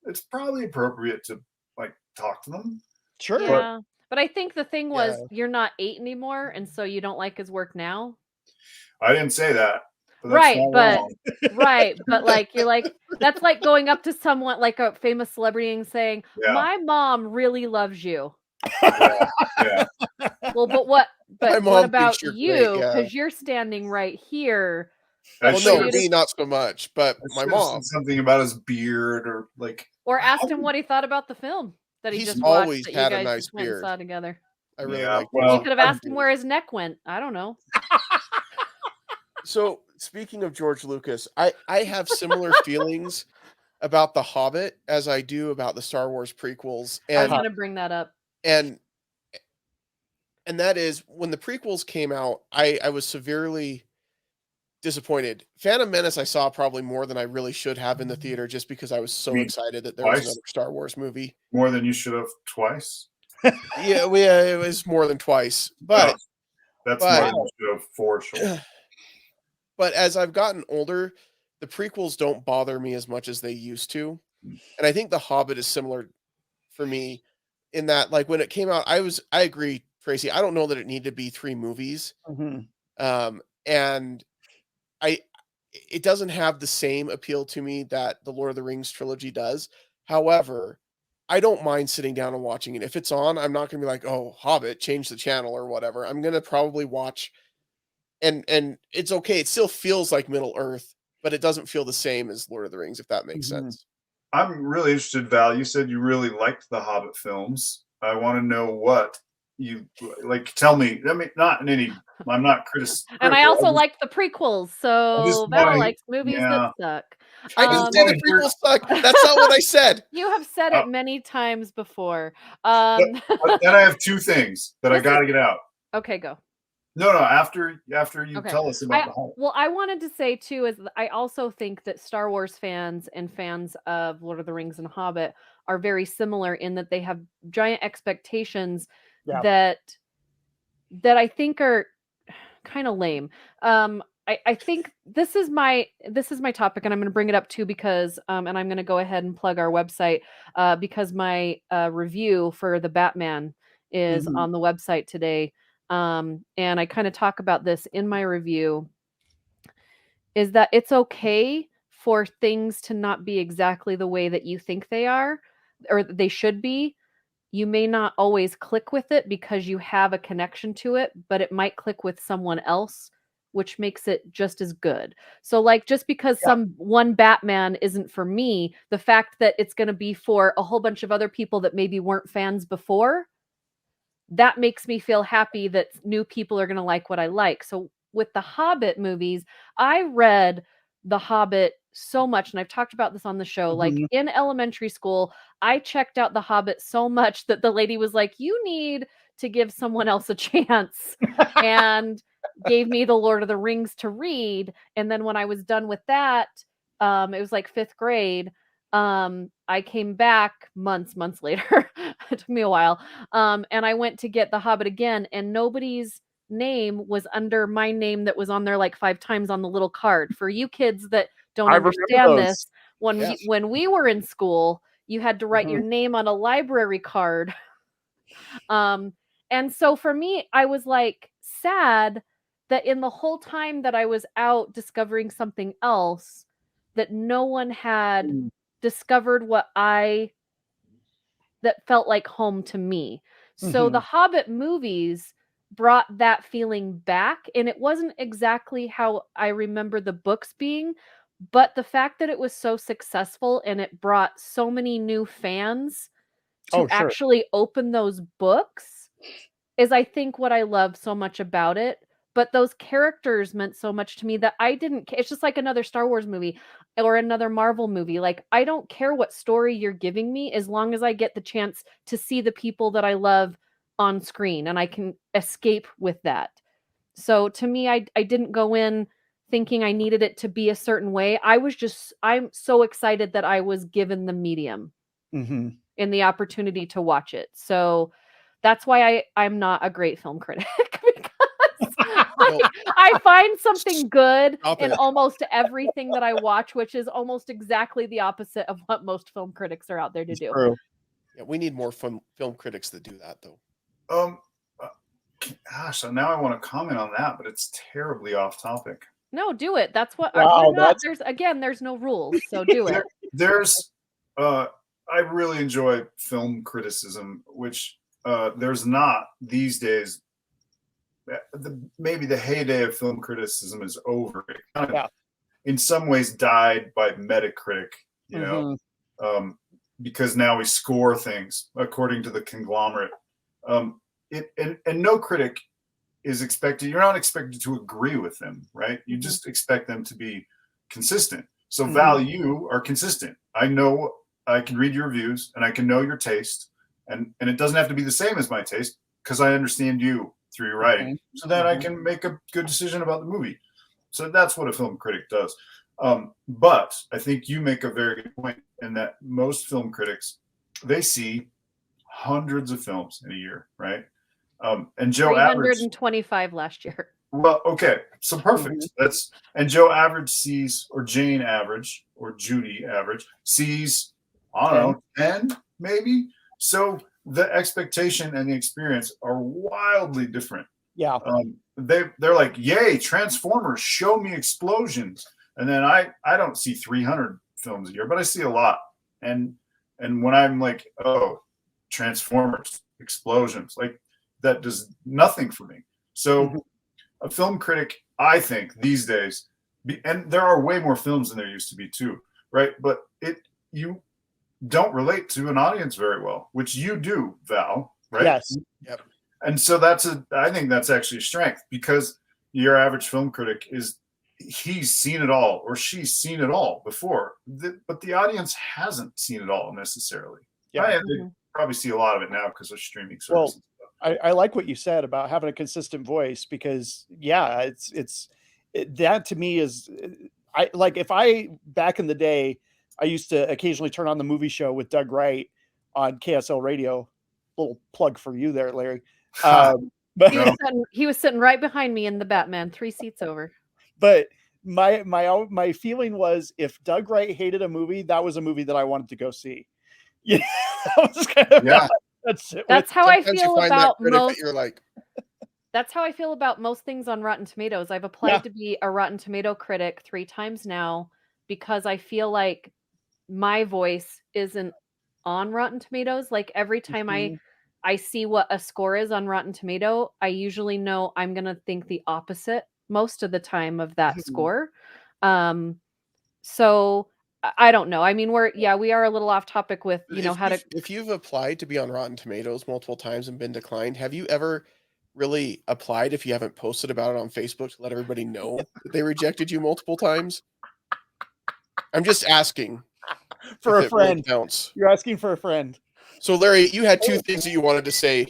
it's probably appropriate to like talk to them. Sure. Yeah. But I think the thing was Yeah. you're not 8 anymore, and so you don't like his work now. I didn't say that. But that's Right, not but wrong. right, but like you're like that's like going up to someone like a famous celebrity and saying, Yeah. "My mom really loves you." Yeah. Well, but My mom what thinks about you're great, you? yeah. Because you're standing right here. I Well, for no, you should've- me not so much, but I my should've mom. said something about his beard or like. Or asked him what he thought about the film that he He's just always watched that you had a guys nice just went and beard. saw together. I really Yeah, like. well, You could have asked him where his neck went. I don't know. So speaking of George Lucas, I have similar feelings about The Hobbit as I do about the Star Wars prequels, I was and going to bring that up. and that is when the prequels came out, I was severely disappointed. Phantom Menace I saw probably more than I really should have in the theater, just because I was so Me excited that there was twice? another Star Wars movie. More than you should have twice. Yeah, it was more than twice, but That's but- more than you should have for sure. but as I've gotten older, the prequels don't bother me as much as they used to. And I think The Hobbit is similar for me in that, like, when it came out, I agree, Tracy. I don't know that it needed to be 3 movies. Mhm. And it doesn't have the same appeal to me that the Lord of the Rings trilogy does. However, I don't mind sitting down and watching it. If it's on, I'm not gonna be like, "Oh, Hobbit, change the channel," or whatever. I'm gonna probably watch, and it's okay. It still feels like Middle Earth, but it doesn't feel the same as Lord of the Rings, if that makes Mhm. sense. I'm really interested, Val. You said you really liked the Hobbit films. I want to know what you like. Tell me. I mean, not in any. I'm not critical. And I also like the prequels, so just Val wanna- likes movies yeah. that suck. I didn't say the wanna hear- prequels suck. That's not what I said. You have said Oh. it many times before. But then I have 2 things that I This got to is- get out. Okay, go. No. After you Okay. tell us about the Hobbit. Well, I wanted to say too is that I also think that Star Wars fans and fans of Lord of the Rings and Hobbit are very similar in that they have giant expectations Yeah. that I think are kind of lame. I think this is my topic, and I'm going to bring it up too because and I'm going to go ahead and plug our website because my review for the Batman is Mhm. on the website today. And I kind of talk about this in my review, is that it's okay for things to not be exactly the way that you think they are or they should be. You may not always click with it because you have a connection to it, but it might click with someone else, which makes it just as good. So like just because one Batman isn't for me, the fact that it's going to be for a whole bunch of other people that maybe weren't fans before, that makes me feel happy that new people are going to like what I like. So with the Hobbit movies, I read The Hobbit so much, and I've talked about this on the show. Like Mhm. in elementary school, I checked out The Hobbit so much that the lady was like, "You need to give someone else a chance," and gave me The Lord of the Rings to read. And then when I was done with that, it was like 5th grade. I came back months later. It took me a while. And I went to get The Hobbit again, and nobody's name was under my name that was on there like 5 times on the little card. For you kids that don't I remember understand those. this, when Yes. when we were in school, you had to write your name on a library card. And so for me, I was like sad that in the whole time that I was out discovering something else, that no one had Mm. discovered that felt like home to me. So the Hobbit movies brought that feeling back, and it wasn't exactly how I remember the books being, but the fact that it was so successful and it brought so many new fans to Oh, sure. actually open those books is, I think, what I love so much about it. But those characters meant so much to me that I didn't care. It's just like another Star Wars movie or another Marvel movie. Like, I don't care what story you're giving me as long as I get the chance to see the people that I love on screen and I can escape with that. So to me, I didn't go in thinking I needed it to be a certain way. I'm so excited that I was given the medium Mhm. and the opportunity to watch it. So that's why I'm not a great film critic because I find something good Stop in it. almost everything that I watch, which is almost exactly the opposite of what most film critics are out there to do. True. Yeah, we need more film critics that do that, though. Gosh, so now I want to comment on that, but it's terribly off topic. No, do it. That's what Wow, we're not. There's no rules, so do it. There's I really enjoy film criticism, which there's not these days. Maybe the heyday of film criticism is over. It kind of, in some ways, died by Metacritic, you know, because now we score things according to the conglomerate. And no critic is expected. You're not expected to agree with them, right? You just expect them to be consistent. So Val, you are consistent. I know I can read your reviews and I can know your taste, and it doesn't have to be the same as my taste because I understand you through your writing, so that I can make a good decision about the movie. So that's what a film critic does. But I think you make a very good point in that most film critics, they see hundreds of films in a year, right? And Joe 325 last year. Well, okay, so perfect. And Joe average sees, or Jane average, or Judy average sees, I don't know, 10 maybe. So the expectation and the experience are wildly different. Yeah. They're like, yay, Transformers, show me explosions. And then I don't see 300 films a year, but I see a lot. And when I'm like, oh, Transformers, explosions, like that does nothing for me. So a film critic, I think these days, and there are way more films than there used to be too, right? But you don't relate to an audience very well, which you do, Val, right? Yes. Yep. And so I think that's actually a strength, because your average film critic he's seen it all or she's seen it all before, but the audience hasn't seen it all necessarily. Yeah, they probably see a lot of it now because of streaming services. Well, I like what you said about having a consistent voice, because that to me is, back in the day, I used to occasionally turn on the movie show with Doug Wright on KSL radio. Little plug for you there, Larry. But he was sitting right behind me in the Batman, 3 seats over. But my feeling was, if Doug Wright hated a movie, that was a movie that I wanted to go see. Yeah, that's how I feel about most. You're like, that's how I feel about most things on Rotten Tomatoes. I've applied to be a Rotten Tomato critic 3 times now, because I feel like my voice isn't on Rotten Tomatoes. Like every time I see what a score is on Rotten Tomato, I usually know I'm going to think the opposite most of the time of that score. So I don't know. I mean, we are a little off topic with, if you've applied to be on Rotten Tomatoes multiple times and been declined, have you ever really applied, if you haven't posted about it on Facebook, to let everybody know that they rejected you multiple times? I'm just asking. For a friend. Really You're asking for a friend. So Larry, you had 2 things that you wanted to say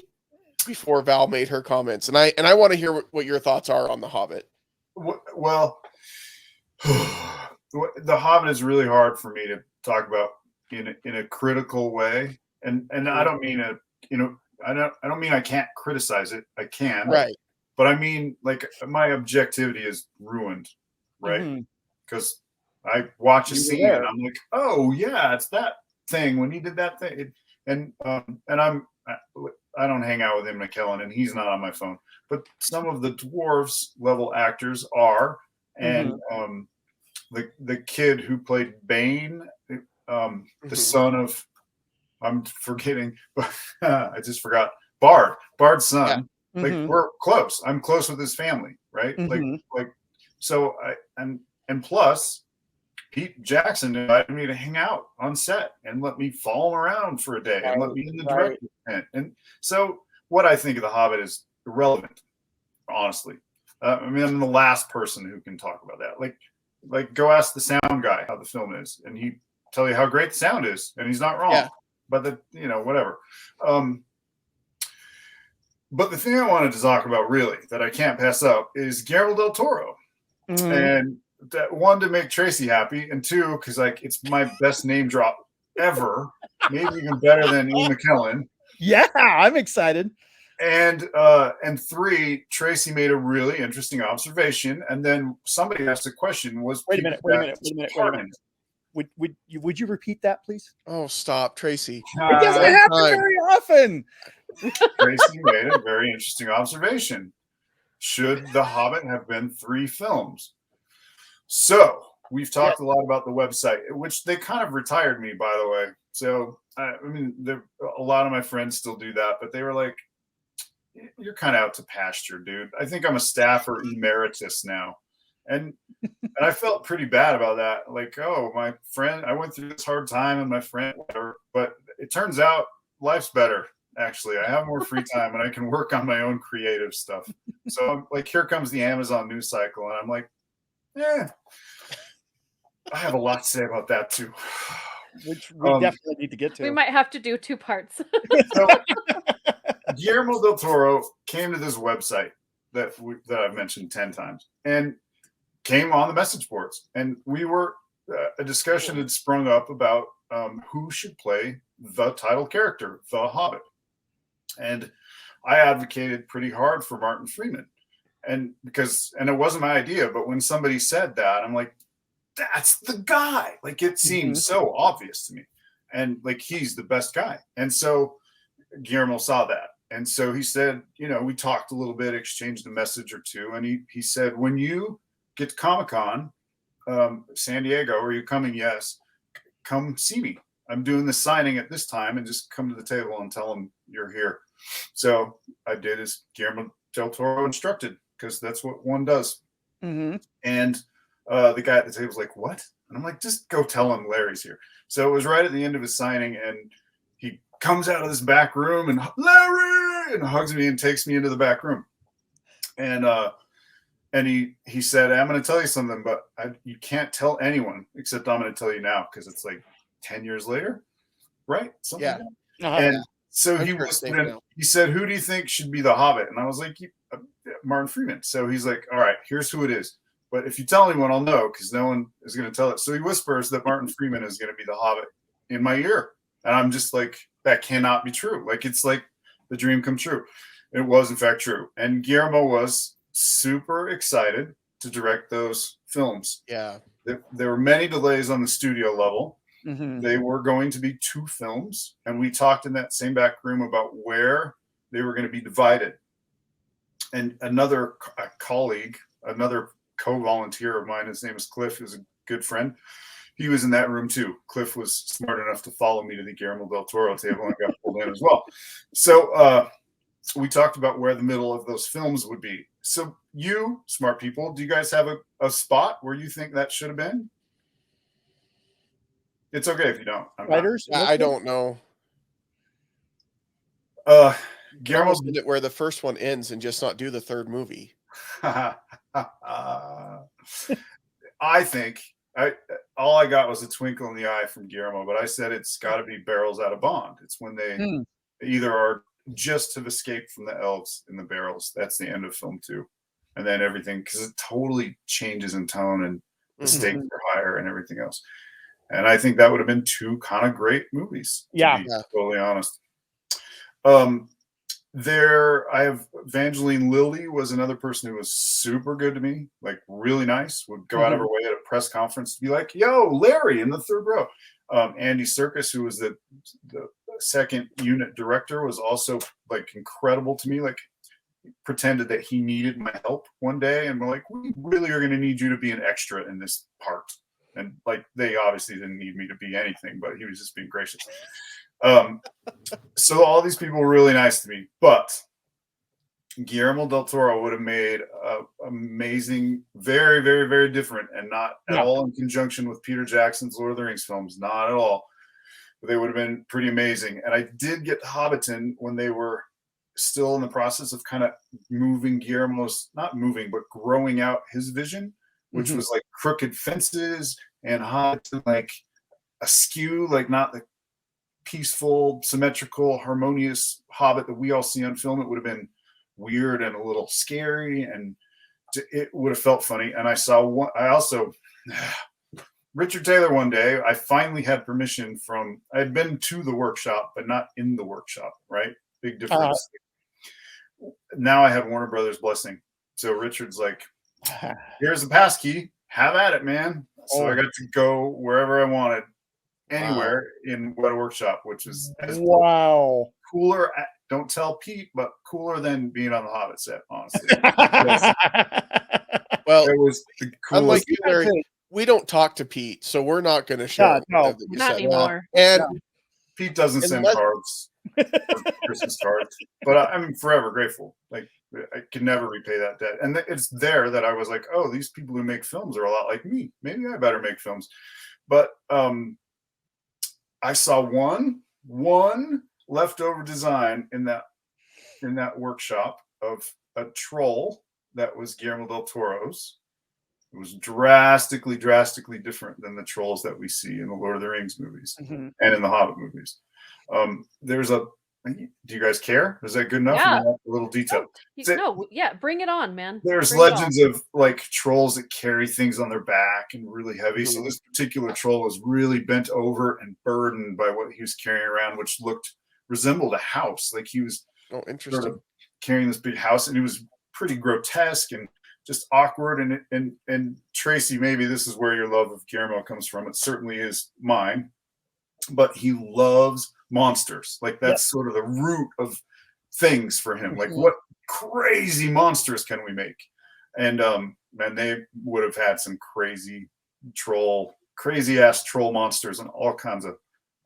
before Val made her comments, and I want to hear what your thoughts are on The Hobbit. Well, The Hobbit is really hard for me to talk about in a critical way, and I don't mean I don't mean I can't criticize it. I can, right? But I mean, like, my objectivity is ruined, right? Because I watch a scene and I'm like, oh yeah, it's that thing when he did that thing, and I don't hang out with him, McKellen, and he's not on my phone. But some of the dwarves level actors are, and the kid who played Bane, the son of, I'm forgetting, but I just forgot, Bard's son. Yeah. Like, we're close. I'm close with his family, right? Like so and plus, Pete Jackson invited me to hang out on set and let me follow him around for a day and let me in the director's tent. And so what I think of The Hobbit is irrelevant, honestly. I mean, I'm the last person who can talk about that. Like go ask the sound guy how the film is, and he tell you how great the sound is, and he's not wrong. Yeah. But whatever. But the thing I wanted to talk about, really, that I can't pass up, is Guillermo del Toro. And that, one, to make Tracy happy, and 2, because it's my best name drop ever, maybe even better than Ian McKellen. Yeah, I'm excited. And three, Tracy made a really interesting observation, and then somebody asked a question: was Wait a minute. Would you repeat that, please? Oh, stop, Tracy. It doesn't happen very often. Tracy made a very interesting observation. Should The Hobbit have been 3 films? So we've talked a lot about the website, which they kind of retired me, by the way. So I mean, a lot of my friends still do that, but they were like, "You're kind of out to pasture, dude. I think I'm a staffer emeritus now." And I felt pretty bad about that. Like, oh, my friend, I went through this hard time and my friend, whatever. But it turns out life's better, actually. I have more free time and I can work on my own creative stuff. So I'm like, here comes the Amazon news cycle. And I'm like, yeah, I have a lot to say about that too. Which we definitely need to get to. We might have to do 2 parts. So, Guillermo del Toro came to this website that I've mentioned 10 times and came on the message boards. And a discussion had sprung up about who should play the title character, the Hobbit. And I advocated pretty hard for Martin Freeman. And it wasn't my idea, but when somebody said that, I'm like, that's the guy. Like, it seems so obvious to me. And like, he's the best guy. And so Guillermo saw that. And so he said, we talked a little bit, exchanged a message or two. And he said, when you get to Comic-Con, San Diego, are you coming? Yes. Come see me. I'm doing the signing at this time, and just come to the table and tell them you're here. So I did as Guillermo del Toro instructed, because that's what one does. Mm-hmm. And the guy at the table was like, "What?" And I'm like, "Just go tell him Larry's here." So it was right at the end of his signing, and he comes out of this back room and Larry, and hugs me and takes me into the back room. And he said, "I'm going to tell you something, but you can't tell anyone, except I'm going to tell you now, because it's like 10 years later, right?" Something like that. And so he said, "Who do you think should be the Hobbit?" And I was like, "Martin Freeman." So he's like, "All right, here's who it is. But if you tell anyone, I'll know, because no one is going to tell it." So he whispers that Martin Freeman is going to be the Hobbit in my ear. And I'm just like, that cannot be true. Like, it's like the dream come true. It was, in fact, true. And Guillermo was super excited to direct those films. Yeah. There were many delays on the studio level. Mm-hmm. They were going to be 2 films. And we talked in that same back room about where they were going to be divided. And another colleague, another co-volunteer of mine, his name is Cliff, who's a good friend, he was in that room too. Cliff was smart enough to follow me to the Guillermo del Toro table and got pulled in as well. So we talked about where the middle of those films would be. So you, smart people, do you guys have a spot where you think that should have been? It's okay if you don't. Writers? I don't know. Guillermo did it where the first one ends and just not do the third movie. I think all I got was a twinkle in the eye from Guillermo, but I said it's got to be Barrels Out of Bond. It's when they either are just have escaped from the elves in the barrels. That's the end of film 2, and then everything, because it totally changes in tone and the stakes are higher and everything else. And I think that would have been 2 kind of great movies. To be totally honest. I have Evangeline Lilly was another person who was super good to me, like really nice, would go out of her way at a press conference to be like, "Yo, Larry in the third row." Andy Serkis, who was the second unit director, was also like incredible to me. Like, pretended that he needed my help one day, and we're like, "We really are going to need you to be an extra in this part." And like, they obviously didn't need me to be anything, but he was just being gracious. So all these people were really nice to me, but Guillermo del Toro would have made amazing, very, very, very different, and not at all in conjunction with Peter Jackson's Lord of the Rings films, not at all. But they would have been pretty amazing. And I did get Hobbiton when they were still in the process of kind of moving Guillermo's, not moving, but growing out his vision, which was like crooked fences and Hobbiton like askew, like not the peaceful, symmetrical, harmonious Hobbit that we all see on film. It would have been weird and a little scary, and it would have felt funny. And I also Richard Taylor one day, I finally had permission from, I had been to the workshop, but not in the workshop, right? Big difference. now I had Warner Brothers blessing. So Richard's like, here's the pass key. Have at it, man. So I got to go wherever I wanted, anywhere in Weta Workshop, which was wow. cooler. Don't tell Pete, but cooler than being on the Hobbit set, honestly. Well, it was the coolest. Unlike you, Larry, we don't talk to Pete, so we're not going to share. No, not anymore. And Pete doesn't send cards, Christmas cards, but I'm forever grateful. Like, I can never repay that debt. And it's there that I was like, oh, these people who make films are a lot like me. Maybe I better make films. But I saw one leftover design in that workshop of a troll that was Guillermo del Toro's. It was drastically different than the trolls that we see in the Lord of the Rings movies and in the Hobbit movies. Do you guys care? Is that good enough? Yeah. A little detail. Bring it on, man. There's legends of like trolls that carry things on their back and really heavy. So this particular troll was really bent over and burdened by what he was carrying around, which resembled a house. Like he was sort of carrying this big house, and it was pretty grotesque and just awkward. And Tracy, maybe this is where your love of Guillermo comes from. It certainly is mine. But he loves monsters. Like that's sort of the root of things for him. Like what crazy monsters can we make? And they would have had some crazy ass troll monsters and all kinds of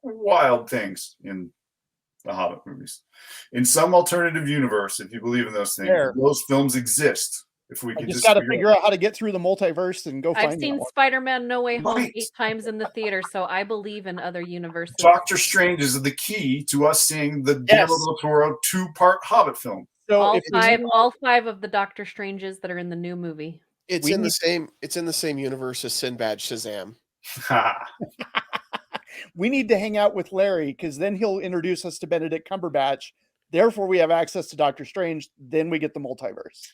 wild things in the Hobbit movies. In some alternative universe, if you believe in those things, those films exist. If we could just got to figure out how to get through the multiverse and go find. I've seen Spider-Man No Way Home 8 times in the theater, so I believe in other universes. Doctor Strange is the key to us seeing the Guillermo del Toro 2-part Hobbit film. So all five of the Doctor Stranges that are in the new movie. It's in the same universe as Sinbad Shazam. We need to hang out with Larry because then he'll introduce us to Benedict Cumberbatch. Therefore, we have access to Doctor Strange. Then we get the multiverse.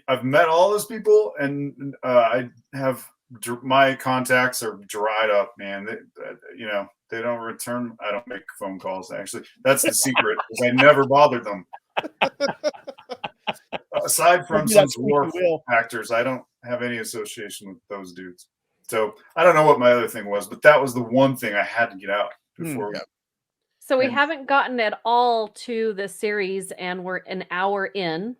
I've met all those people, and I have my contacts are dried up, man. They don't return. I don't make phone calls. Actually, that's the secret. Because I never bothered them. Aside from some dwarf actors, I don't have any association with those dudes. So I don't know what my other thing was, but that was the one thing I had to get out before. So we haven't gotten at all to the series, and we're an hour in.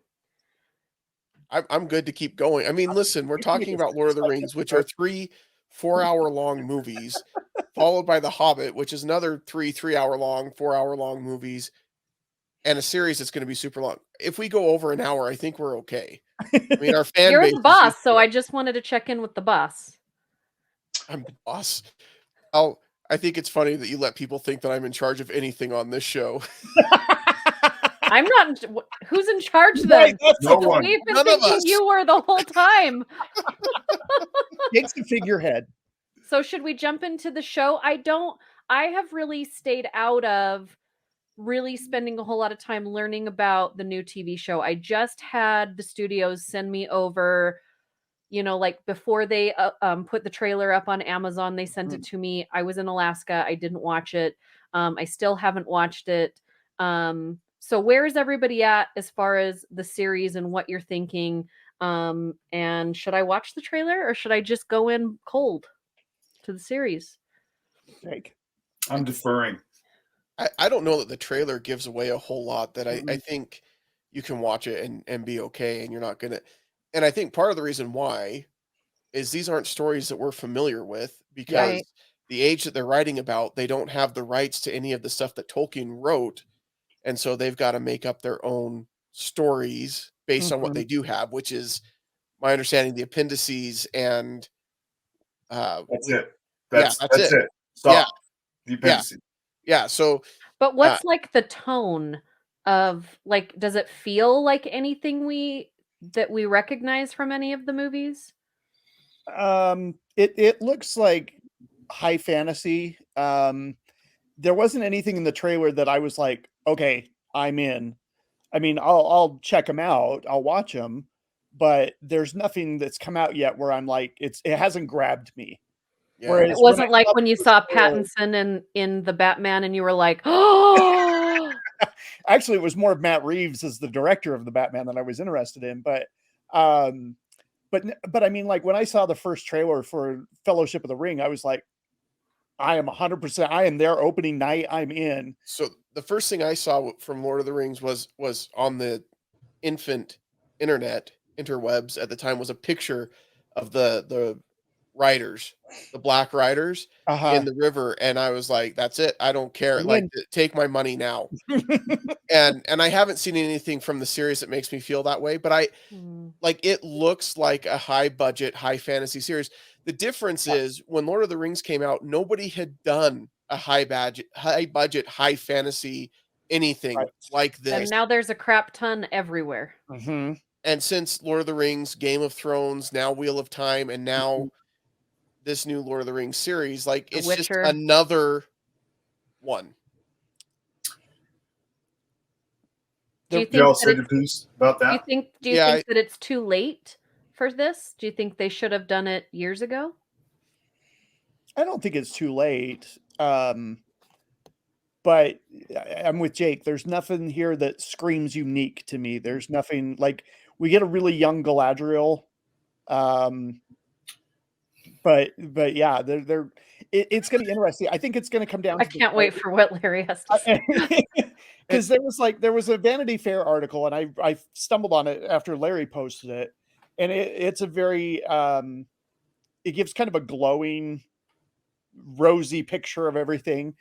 I'm good to keep going. I mean, listen, we're talking about Lord of the Rings, which are 3 4-hour-long movies, followed by The Hobbit, which is another 3 3-hour-long, 4-hour-long movies, and a series that's going to be super long. If we go over an hour, I think we're okay. I mean, our fan You're base the boss, so I just wanted to check in with the boss. I'm the boss. I think it's funny that you let people think that I'm in charge of anything on this show. I'm not. Who's in charge then? No one. We've been thinking you were the whole time. Takes the figurehead. So should we jump into the show? I have really stayed out of really spending a whole lot of time learning about the new TV show. I just had the studios send me over, like before they put the trailer up on Amazon, they sent it to me. I was in Alaska. I didn't watch it. I still haven't watched it. So where is everybody at as far as the series and what you're thinking? And should I watch the trailer or should I just go in cold to the series? I'm deferring. I don't know that the trailer gives away a whole lot that I think you can watch it and be okay. And you're not going to, and I think part of the reason why is these aren't stories that we're familiar with because the age that they're writing about, they don't have the rights to any of the stuff that Tolkien wrote. And so they've got to make up their own stories based on what they do have, which is my understanding, the appendices and that's it. That's it. Stop. The appendices. Yeah. So, but what's like the tone of like, does it feel like anything that we recognize from any of the movies? It looks like high fantasy. There wasn't anything in the trailer that I was like, okay, I'm in. I mean, I'll check them out. I'll watch them, but there's nothing that's come out yet where I'm like, it hasn't grabbed me. Yeah. Whereas it wasn't like when you saw Pattinson in the Batman and you were like, oh, Actually, it was more Matt Reeves as the director of the Batman that I was interested in. But I mean, like when I saw the first trailer for Fellowship of the Ring, I was like, I am 100%. I am there opening night. I'm in. So the first thing I saw from Lord of the Rings was on the infant internet interwebs at the time, was a picture of the riders, the black riders in the river, and I was like, that's it. I don't care. Like, take my money now. and I haven't seen anything from the series that makes me feel that way, but like, it looks like a high budget, high fantasy series. The difference is when Lord of the Rings came out, nobody had done a high budget, high fantasy anything like this. And now there's a crap ton everywhere. And since Lord of the Rings, Game of Thrones, now Wheel of Time, and now this new Lord of the Rings series, like, it's just another one. Do you think y'all said a piece about that? Do you think that it's too late for this? Do you think they should have done it years ago? I don't think it's too late. But I'm with Jake. There's nothing here that screams unique to me. There's nothing like, we get a really young Galadriel. But yeah, it's going to be interesting. I think it's going to come down. I can't wait for what Larry has to say. Because there was a Vanity Fair article, and I stumbled on it after Larry posted it, and it's a very it gives kind of a glowing, rosy picture of everything.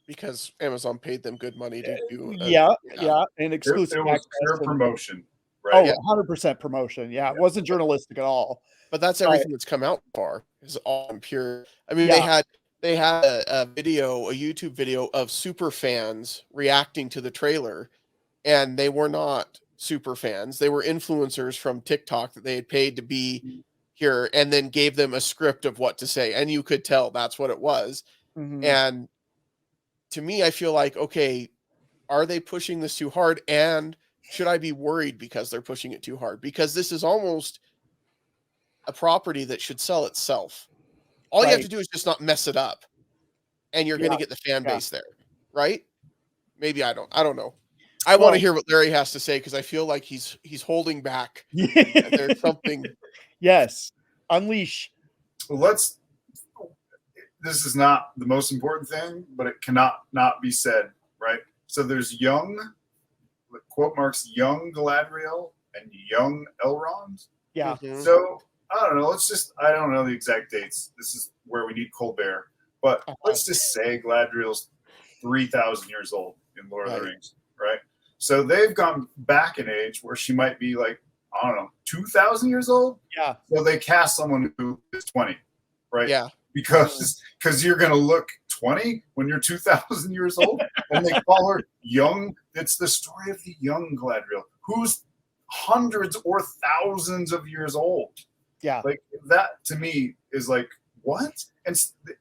Because Amazon paid them good money to do and exclusive it was access pure promotion, right? 100% promotion. Yeah, it wasn't journalistic at all. But that's everything that's come out far, is all pure. I mean, they had a video, a YouTube video of super fans reacting to the trailer, and they were not super fans. They were influencers from TikTok that they had paid to be here, and then gave them a script of what to say, and you could tell that's what it was. And to me, I feel like, okay, are they pushing this too hard? And should I be worried because they're pushing it too hard? Because this is almost a property that should sell itself. All you have to do is just not mess it up, and you're going to get the fan base there, right? Maybe I don't know. I want to hear what Larry has to say, because I feel like he's holding back. There's something. Yes, unleash. Well, this is not the most important thing, but it cannot not be said, right? So there's young, quote marks, young Galadriel and young Elrond. Yeah. So I don't know. I don't know the exact dates. This is where we need Colbert. But let's just say Galadriel's 3,000 years old in Lord of the Rings, right? So they've gone back in age where she might be like, I don't know, 2,000 years old? Yeah. So they cast someone who is 20, right? Yeah. Because you're going to look 20 when you're 2,000 years old, and they call her young. It's the story of the young Galadriel, who's hundreds or thousands of years old. Yeah. Like, that to me is like, what? And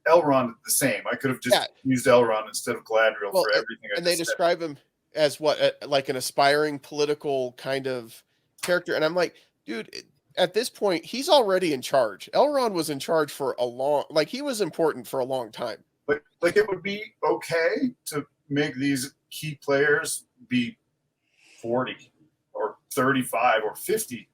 Elrond the same. I could have just used Elrond instead of Galadriel for everything. And they describe him as like an aspiring political kind of character. And I'm like, dude, at this point, he's already in charge. Elrond was in charge for he was important for a long time. Like it would be okay to make these key players be 40 or 35 or 50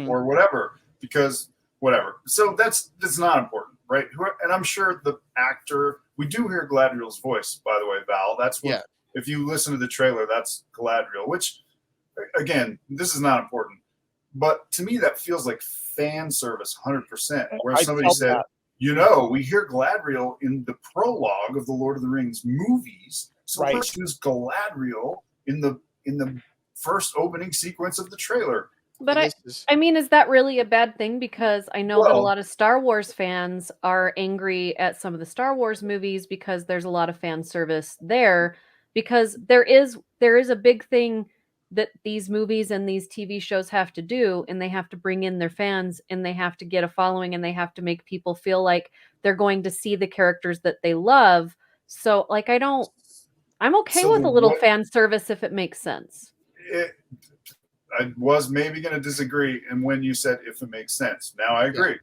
or whatever, because whatever. So that's not important, right? And I'm sure the actor, we do hear Galadriel's voice, by the way, Val. That's what, if you listen to the trailer, that's Galadriel, which, again, this is not important. But to me, that feels like fan service 100%, where somebody said, we hear Galadriel in the prologue of the Lord of the Rings movies. So let's use Galadriel in the first opening sequence of the trailer. But I mean, is that really a bad thing? Because I know that a lot of Star Wars fans are angry at some of the Star Wars movies because there's a lot of fan service there. Because there is a big thing that these movies and these TV shows have to do, and they have to bring in their fans, and they have to get a following, and they have to make people feel like they're going to see the characters that they love. So, like, I'm okay with a little fan service if it makes sense. I was maybe going to disagree, and when you said if it makes sense, now I agree.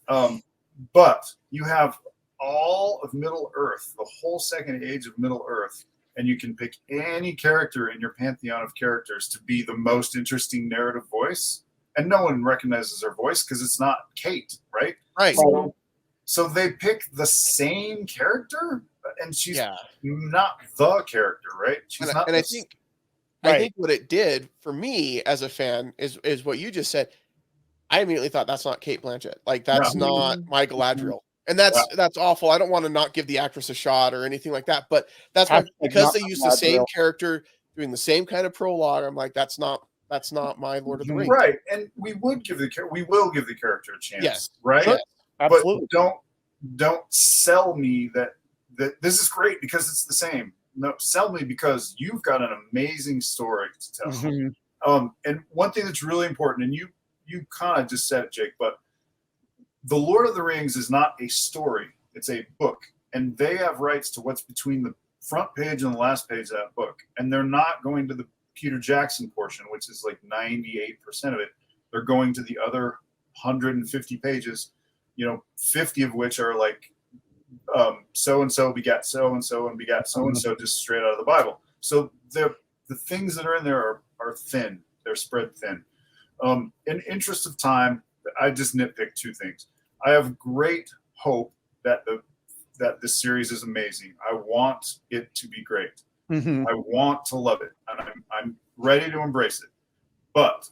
But you have all of Middle Earth, the whole second age of Middle Earth, and you can pick any character in your pantheon of characters to be the most interesting narrative voice, and no one recognizes her voice because it's not Kate, right? Right. So they pick the same character, and she's Yeah. not the character, right? She's And, not. and I think what it did for me as a fan is what you just said. I immediately thought that's not Kate Blanchett. Like that's not my Galadriel. And that's awful. I don't want to not give the actress a shot or anything like that, but that's why, because they use the same character doing the same kind of prologue. I'm like, that's not my Lord of the Rings. Right. And we will give the character a chance. Yes. Right. Sure. Absolutely. But don't sell me that this is great because it's the same. No, sell me because you've got an amazing story to tell. Mm-hmm. And one thing that's really important, and you kind of just said it, Jake, but The Lord of the Rings is not a story. It's a book. And they have rights to what's between the front page and the last page of that book. And they're not going to the Peter Jackson portion, which is like 98% of it. They're going to the other 150 pages, 50 of which are like so-and-so begat so-and-so and begat so-and-so, just straight out of the Bible. So the things that are in there are thin. They're spread thin. In interest of time, I just nitpicked two things. I have great hope that this series is amazing. I want it to be great. Mm-hmm. I want to love it, and I'm ready to embrace it. But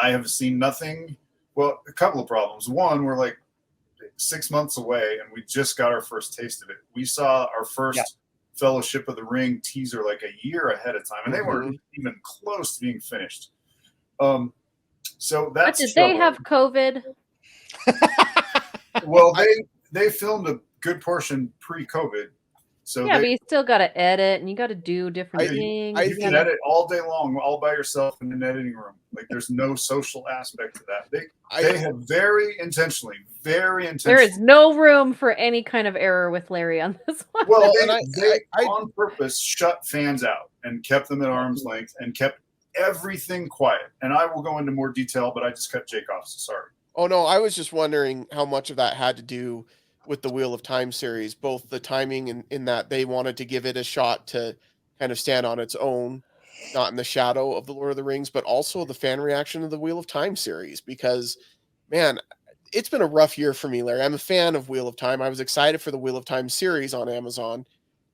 I have seen nothing. Well, a couple of problems. One, we're like 6 months away, and we just got our first taste of it. We saw our first Fellowship of the Ring teaser like a year ahead of time, and they weren't even close to being finished. So that's. But did they have COVID? Well, they filmed a good portion pre-COVID. So but you still got to edit and you got to do different things. You can edit all day long, all by yourself in an editing room. Like there's no social aspect to that. They have very intentionally. There is no room for any kind of error with Larry on this one. Well, they on purpose shut fans out and kept them at arm's length and kept everything quiet. And I will go into more detail, but I just cut Jake off. So sorry. Oh no, I was just wondering how much of that had to do with the Wheel of Time series, both the timing and in that they wanted to give it a shot to kind of stand on its own, not in the shadow of the Lord of the Rings, but also the fan reaction of the Wheel of Time series, because man, it's been a rough year for me, Larry. I'm a fan of Wheel of Time. I was excited for the Wheel of Time series on Amazon,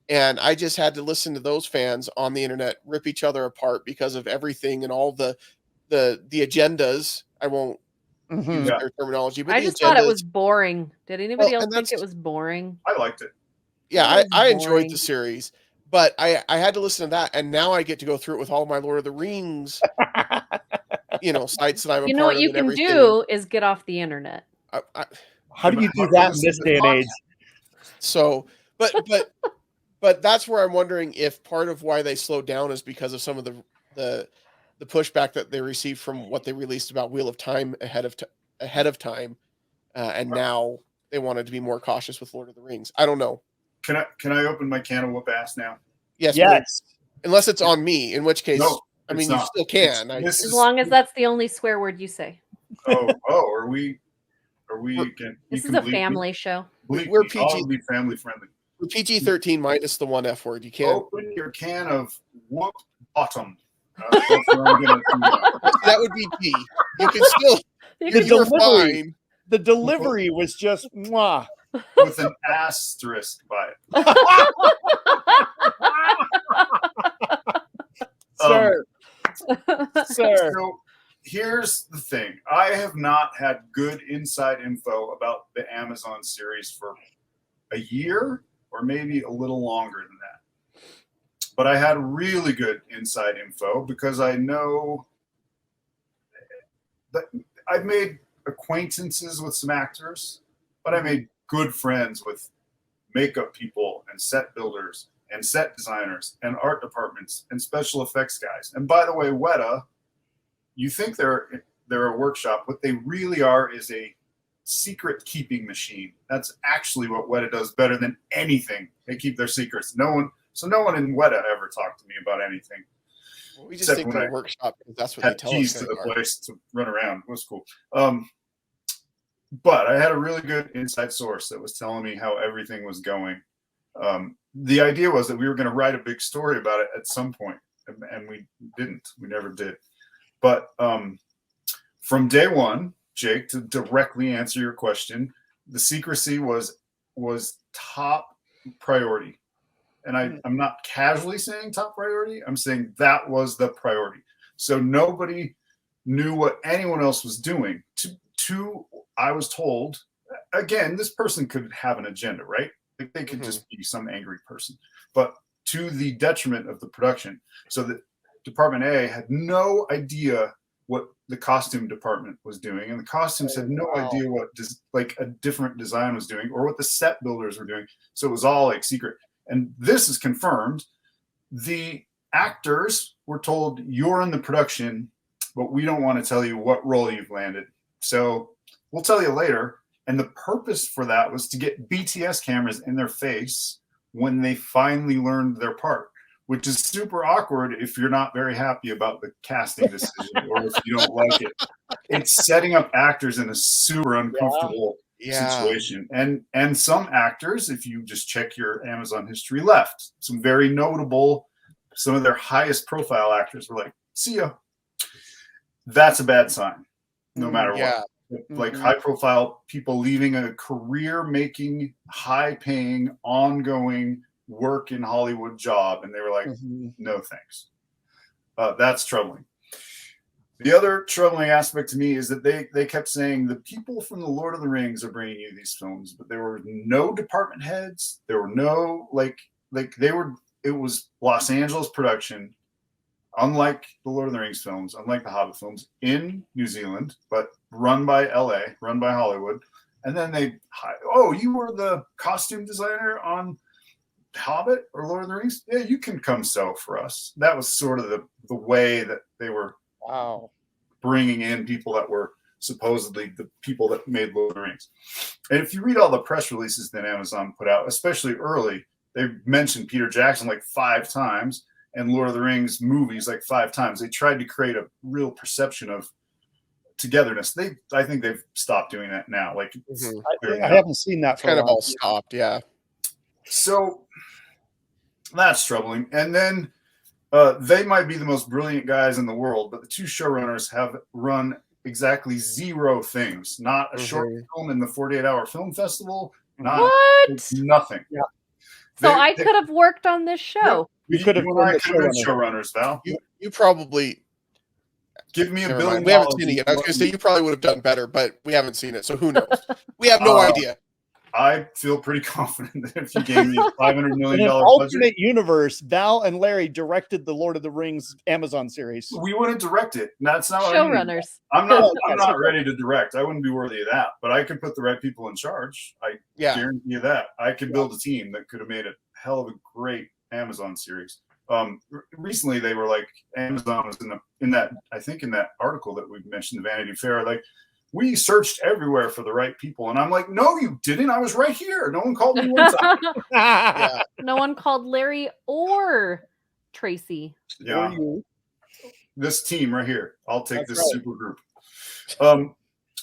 and I just had to listen to those fans on the internet rip each other apart because of everything and all the agendas. I won't use their terminology, but I just thought it was boring. Did anybody else think it was boring? I liked it. Yeah, I enjoyed the series, but I had to listen to that, and now I get to go through it with all my Lord of the Rings, sites that I'm a part of. You know what you can do is get off the internet. How do you do that in this day and age? So, but that's where I'm wondering if part of why they slowed down is because of some of the pushback that they received from what they released about Wheel of Time ahead of time, and now they wanted to be more cautious with Lord of the Rings. I don't know. Can I open my can of whoop ass now? Yes. Please. Unless it's on me, in which case, no, I mean, you still can. As long as that's the only swear word you say. Are we? This is a family show. We're PG. Be family friendly. We're PG-13 minus the one F word. You can't open your can of whoop bottom. That would be P. You can still. The delivery was just mwah. With an asterisk by it. Sir. So here's the thing. I have not had good inside info about the Amazon series for a year or maybe a little longer than that. But I had really good inside info because I know that I've made acquaintances with some actors, but I made good friends with makeup people and set builders and set designers and art departments and special effects guys. And by the way, Weta, you think they're a workshop. What they really are is a secret keeping machine. That's actually what Weta does better than anything. They keep their secrets. No one in Weta ever talked to me about anything. Well, we just think they're a workshop because that's what they tell us. Keys to the place to run around. It was cool. But I had a really good inside source that was telling me how everything was going. the idea was that we were going to write a big story about it at some point, and we didn't. We never did. But from day one, Jake, to directly answer your question, the secrecy was top priority. And I'm not casually saying top priority. I'm saying that was the priority. So nobody knew what anyone else was doing. I was told, again, this person could have an agenda, right? Like they could just be some angry person, but to the detriment of the production. So that Department A had no idea what the costume department was doing, and the costumes had no idea what like a different design was doing or what the set builders were doing. So it was all like secret. And this is confirmed. The actors were told, you're in the production, but we don't want to tell you what role you've landed. So we'll tell you later. And the purpose for that was to get BTS cameras in their face when they finally learned their part, which is super awkward if you're not very happy about the casting decision or if you don't like it. It's setting up actors in a super uncomfortable situation. And some actors, if you just check your Amazon history, left. Some very notable, some of their highest profile actors were like, see ya. That's a bad sign, no matter what. Like high profile people leaving a career making, high paying, ongoing work in Hollywood job. And they were like, no, thanks. That's troubling. The other troubling aspect to me is that they kept saying the people from the Lord of the Rings are bringing you these films, but there were no department heads. There were no, it was Los Angeles production, unlike the Lord of the Rings films, unlike the Hobbit films, in New Zealand, but run by LA, run by Hollywood. And then you were the costume designer on Hobbit or Lord of the Rings? Yeah, you can come sew for us. That was sort of the way that they were bringing in people that were supposedly the people that made Lord of the Rings. And if you read all the press releases that Amazon put out, especially early, they mentioned Peter Jackson like 5 times and Lord of the Rings movies like 5 times. They tried to create a real perception of togetherness. I think they've stopped doing that now. Like I haven't seen that. It's kind of all stopped. Yeah. So that's troubling. And then they might be the most brilliant guys in the world, but the 2 showrunners have run exactly 0 things. Not a short film in the 48-hour film festival. Not nothing. Yeah. So I could have worked on this show. You could have been showrunners, Val. You probably give me $1 billion. We haven't seen it yet. I was going to say you probably would have done better, but we haven't seen it, so who knows? We have no idea. I feel pretty confident that if you gave me a $500 million in an alternate universe, Val and Larry directed the Lord of the Rings Amazon series. We wouldn't direct it. That's not showrunners. I'm not ready to direct. I wouldn't be worthy of that, but I could put the right people in charge. I guarantee you that. I could build a team that could have made a hell of a great Amazon series. Recently they were like, Amazon was in that article that we've mentioned, the Vanity Fair, like, we searched everywhere for the right people. And I'm like, no, you didn't. I was right here. No one called me one time. No one called Larry or Tracy. Yeah. This team right here. I'll take this super group.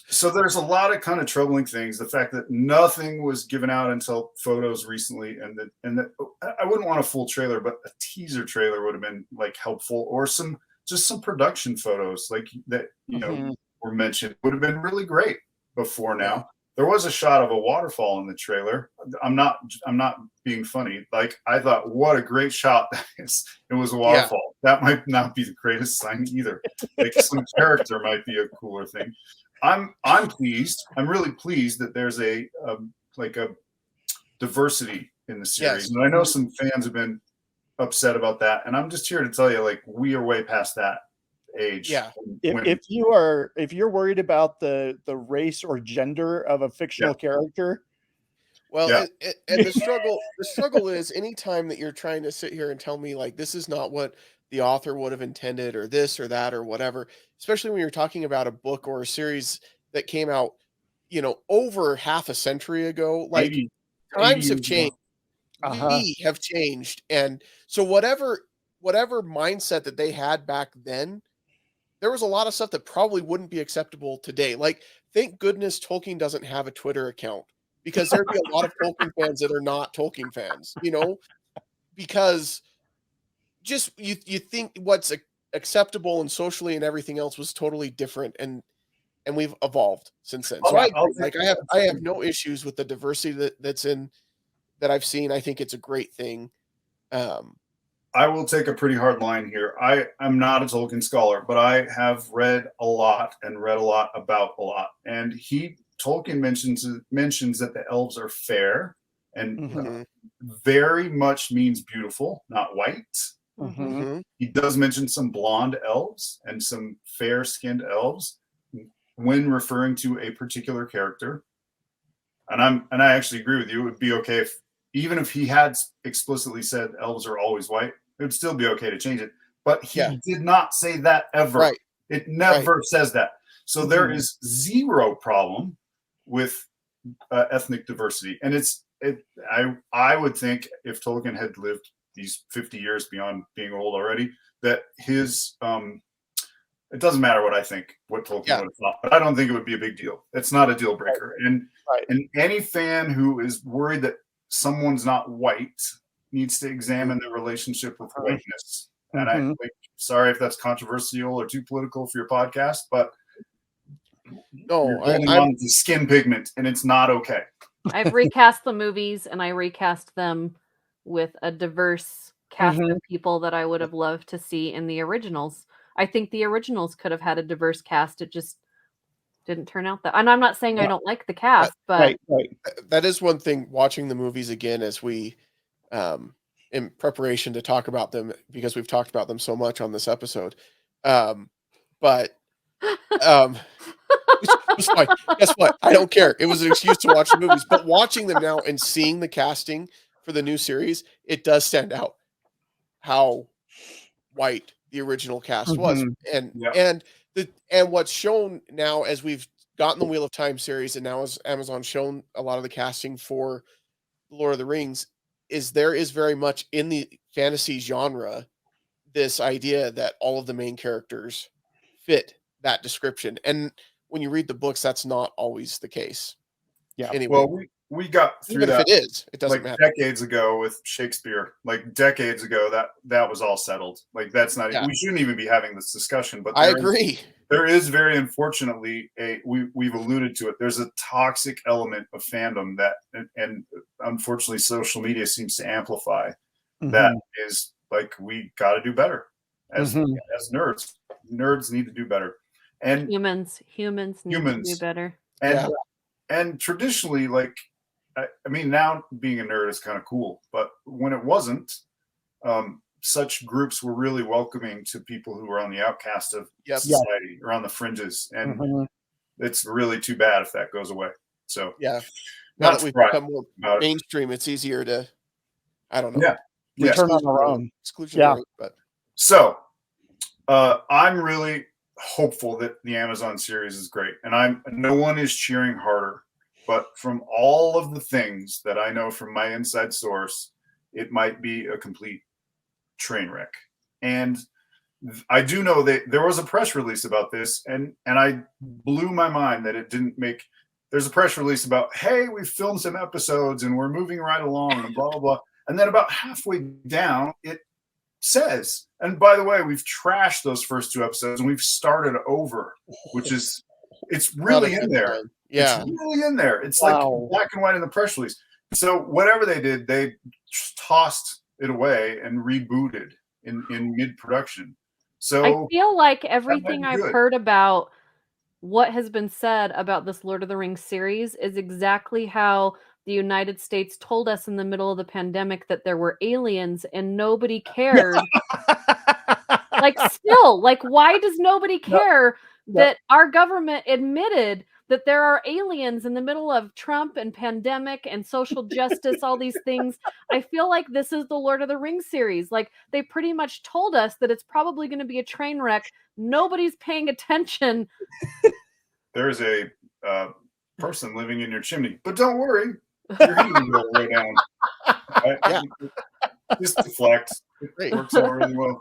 So there's a lot of kind of troubling things. The fact that nothing was given out until photos recently, and that I wouldn't want a full trailer, but a teaser trailer would have been like helpful, or some production photos like that, were mentioned, would have been really great before now. There was a shot of a waterfall in the trailer. I'm not being funny. Like, I thought, what a great shot that is. It was a waterfall. That might not be the greatest sign either. Like, some character might be a cooler thing. I'm pleased. I'm really pleased that there's a diversity in the series. And I know some fans have been upset about that. And I'm just here to tell you, like, we are way past that age. Yeah. If you're worried about the race or gender of a fictional character, well, and the struggle is anytime that you're trying to sit here and tell me like this is not what the author would have intended, or this or that or whatever, especially when you're talking about a book or a series that came out, over half a century ago, like times have changed. We have changed. And so whatever mindset that they had back then, there was a lot of stuff that probably wouldn't be acceptable today. Like, thank goodness Tolkien doesn't have a Twitter account, because there'd be a lot of Tolkien fans that are not Tolkien fans, because just you think what's acceptable and socially and everything else was totally different, and we've evolved since then. So I agree. Like I have no issues with the diversity that I've seen. I think it's a great thing. I will take a pretty hard line here. I'm not a Tolkien scholar, but I have read a lot about a lot. And Tolkien mentions that the elves are fair, and very much means beautiful, not white. He does mention some blonde elves and some fair-skinned elves when referring to a particular character. And I actually agree with you. It would be okay even if he had explicitly said elves are always white, it would still be okay to change it. But he did not say that ever. Right. It never says that. So there is zero problem with ethnic diversity. And I would think if Tolkien had lived these 50 years beyond being old already, that his it doesn't matter what I think, what Tolkien would have thought, but I don't think it would be a big deal. It's not a deal breaker. And any fan who is worried that someone's not white needs to examine their relationship with whiteness. And sorry if that's controversial or too political for your podcast, but no, I'm on the skin pigment, and it's not okay. I've recast the movies, and I recast them with a diverse cast of people that I would have loved to see in the originals. I think the originals could have had a diverse cast. It just didn't turn out that. And I'm not saying I don't like the cast, but that is one thing. Watching the movies again as we, in preparation to talk about them, because we've talked about them so much on this episode. But it's fine. Guess what? I don't care. It was an excuse to watch the movies. But watching them now and seeing the casting for the new series, it does stand out how white the original cast was. And what's shown now as we've gotten the Wheel of Time series, and now as Amazon's shown a lot of the casting for Lord of the Rings, is there is very much in the fantasy genre this idea that all of the main characters fit that description. And when you read the books, that's not always the case. Yeah. Anyway, well, we got through even that. If it is, it doesn't matter. Decades ago with Shakespeare, decades ago, that was all settled. That's not. We shouldn't even be having this discussion. But I agree. There is very unfortunately we've alluded to it. There's a toxic element of fandom that, and unfortunately, social media seems to amplify. That is we got to do better as nerds. Nerds need to do better, and humans need to do better. And traditionally, I mean, now being a nerd is kind of cool, but when it wasn't, such groups were really welcoming to people who were on the outcast of society or on the fringes. And it's really too bad if that goes away. So, now that we've become more mainstream, it's easier to, I don't know. We turn on our own. Exclusionary, but. So, I'm really hopeful that the Amazon series is great. And no one is cheering harder. But from all of the things that I know from my inside source, it might be a complete train wreck. And I do know that there was a press release about this, and I blew my mind that it didn't make. There's a press release about, hey, we've filmed some episodes and we're moving right along and blah, blah, blah. And then about halfway down, it says, and by the way, we've trashed those first 2 episodes and we've started over, which is, it's really in there. Yeah. It's really in there. It's like black and white in the press release. So whatever they did, they tossed it away and rebooted in mid-production. So I feel like everything I've heard about what has been said about this Lord of the Rings series is exactly how the United States told us in the middle of the pandemic that there were aliens and nobody cared. Why does nobody care that our government admitted that there are aliens in the middle of Trump and pandemic and social justice, all these things? I feel like this is the Lord of the Rings series. They pretty much told us that it's probably going to be a train wreck. Nobody's paying attention. There's a person living in your chimney, but don't worry, your heating will go down. Right? Yeah. Just deflect. It works out really well.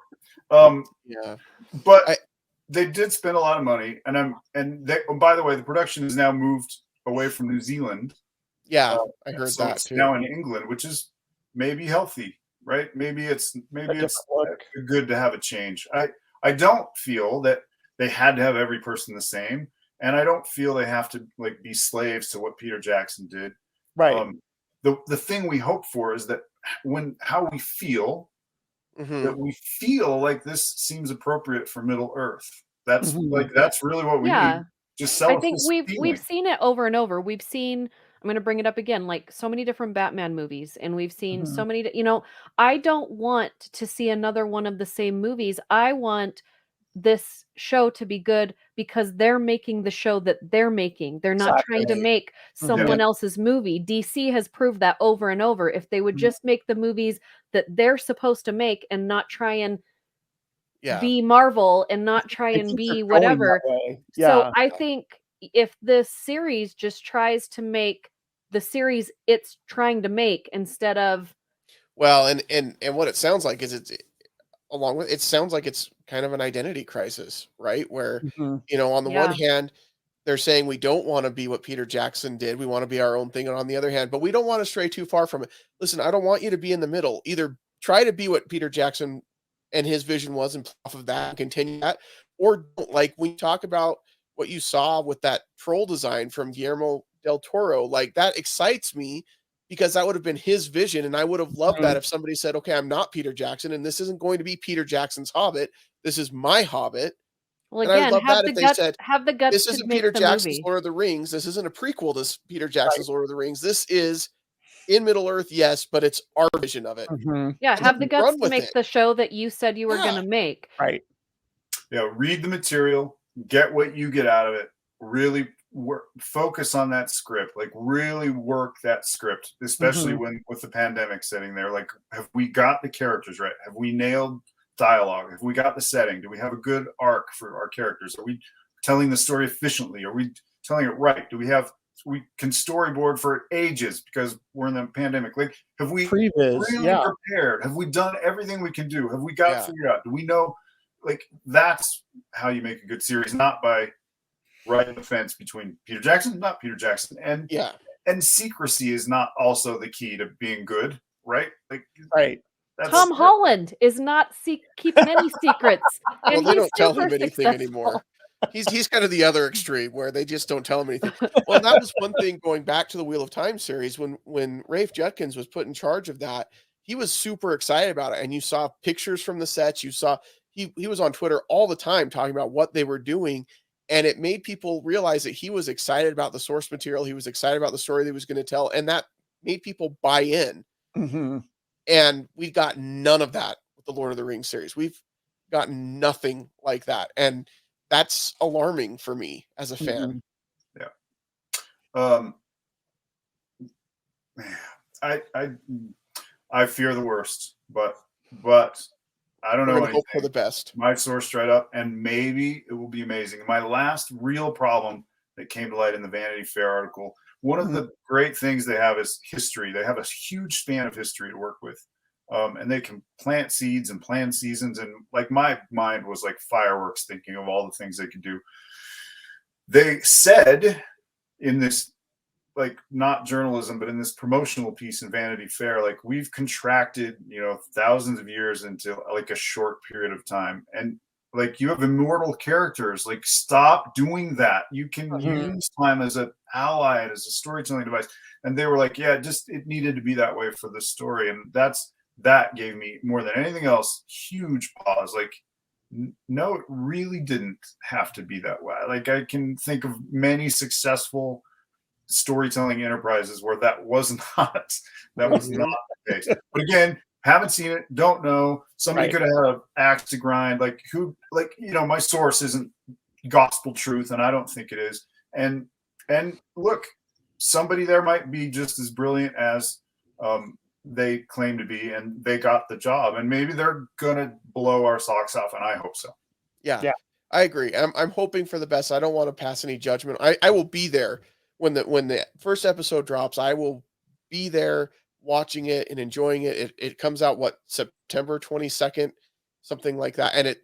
But they did spend a lot of money, by the way, the production has now moved away from New Zealand. Yeah, I heard that too. Now in England, which is maybe healthy. right? Maybe it's different look. good to have a change. I don't feel that they had to have every person the same, and I don't feel they have to like be slaves to what Peter Jackson did. Right. The thing we hope for is that how we feel, that we feel like this seems appropriate for Middle Earth. That's that's really what we need. Just sell I us think this we've feeling. seen it over and over. We've seen, I'm going to bring it up again, like so many different Batman movies, and we've seen so many, you know, I don't want to see another one of the same movies. I want this show to be good because they're making the show that they're making. They're not trying to make someone else's movie. DC has proved that over and over. If they would just make the movies that they're supposed to make and not try and be Marvel and not try and be whatever. So I think if this series just tries to make the series it's trying to make instead of, well, and what it sounds like is it sounds like it's kind of an identity crisis, right? Where you know, on the one hand, they're saying we don't want to be what Peter Jackson did. We want to be our own thing. And on the other hand, but we don't want to stray too far from it. Listen, I don't want you to be in the middle. Either try to be what Peter Jackson and his vision was and off of that and continue that, or don't. Like we talk about what you saw with that troll design from Guillermo del Toro, like that excites me because that would have been his vision. And I would have loved that if somebody said, okay, I'm not Peter Jackson and this isn't going to be Peter Jackson's Hobbit. This is my Hobbit. well, And I again, love that if they said, have the guts this to isn't make Peter the Jackson's movie. Lord of the Rings. This isn't a prequel to Peter Jackson's Lord of the Rings. This is in Middle Earth, yes, but it's our vision of it. Yeah, And have the then guts run to with make it. the show that you said you were going to make. Right. Yeah, read the material, get what you get out of it, really focus on that script, like really work that script, especially when with the pandemic sitting there. Like, have we got the characters right? Have we nailed dialogue? Have we got the setting? Do we have a good arc for our characters? Are we telling the story efficiently? Are we telling it right? We can storyboard for ages because we're in the pandemic. Like, have we really prepared? Have we done everything we can do? Have we got it figured out? Do we know? Like, that's how you make a good series, not by riding the fence between Peter Jackson, not Peter Jackson. And secrecy is not also the key to being good, right? Like, Tom Holland is not keeping any secrets. Well, and they don't tell him super anything successful. anymore. He's kind of the other extreme where they just don't tell him anything. Well, that was one thing going back to the Wheel of Time series when Rafe Judkins was put in charge of that. He was super excited about it, and you saw pictures from the sets. You saw he was on Twitter all the time talking about what they were doing, and it made people realize that he was excited about the source material. He was excited about the story that he was going to tell, and that made people buy in. And we got none of that with the Lord of the Rings series. We've gotten nothing like that, and that's alarming for me as a fan. I fear the worst, but I don't know anything. Hope for the best. My source straight up, and maybe it will be amazing. My last real problem that came to light in the Vanity Fair article, one of the great things they have is history. They have a huge span of history to work with. And they can plant seeds and plan seasons. And like my mind was like fireworks thinking of all the things they could do. They said in this, like, not journalism, but in this promotional piece in Vanity Fair, like, we've contracted, thousands of years into like a short period of time. And like, you have immortal characters, like, stop doing that. You can use time as an ally and as a storytelling device. And they were like, yeah, it needed to be that way for this story. And that gave me, more than anything else, huge pause. Like, no, it really didn't have to be that way. Like, I can think of many successful storytelling enterprises where that was not the case. But again, haven't seen it, don't know. Somebody could have had an axe to grind. Like, my source isn't gospel truth, and I don't think it is. And look, somebody there might be just as brilliant as they claim to be, and they got the job, and maybe they're gonna blow our socks off, and I hope so. Yeah. I agree. I'm hoping for the best. I don't want to pass any judgment. I will be there when the first episode drops. I will be there watching it and enjoying it. It comes out September 22nd, something like that, and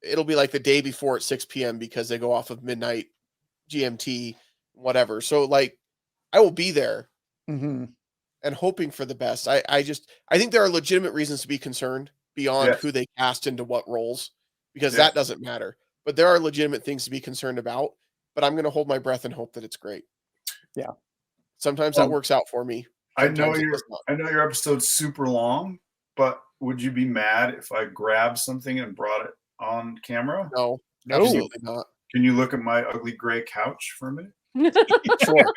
it'll be like the day before at 6 p.m. because they go off of midnight GMT, whatever. So like, I will be there. And and hoping for the best. I think there are legitimate reasons to be concerned beyond Yes. who they cast into what roles, because Yes. that doesn't matter. But there are legitimate things to be concerned about. But I'm going to hold my breath and hope that it's great. Yeah. Sometimes that works out for me. I know Sometimes it does not. your episode's super long, but would you be mad if I grabbed something and brought it on camera? No, No. absolutely not. Can you look at my ugly gray couch for a minute? Sure.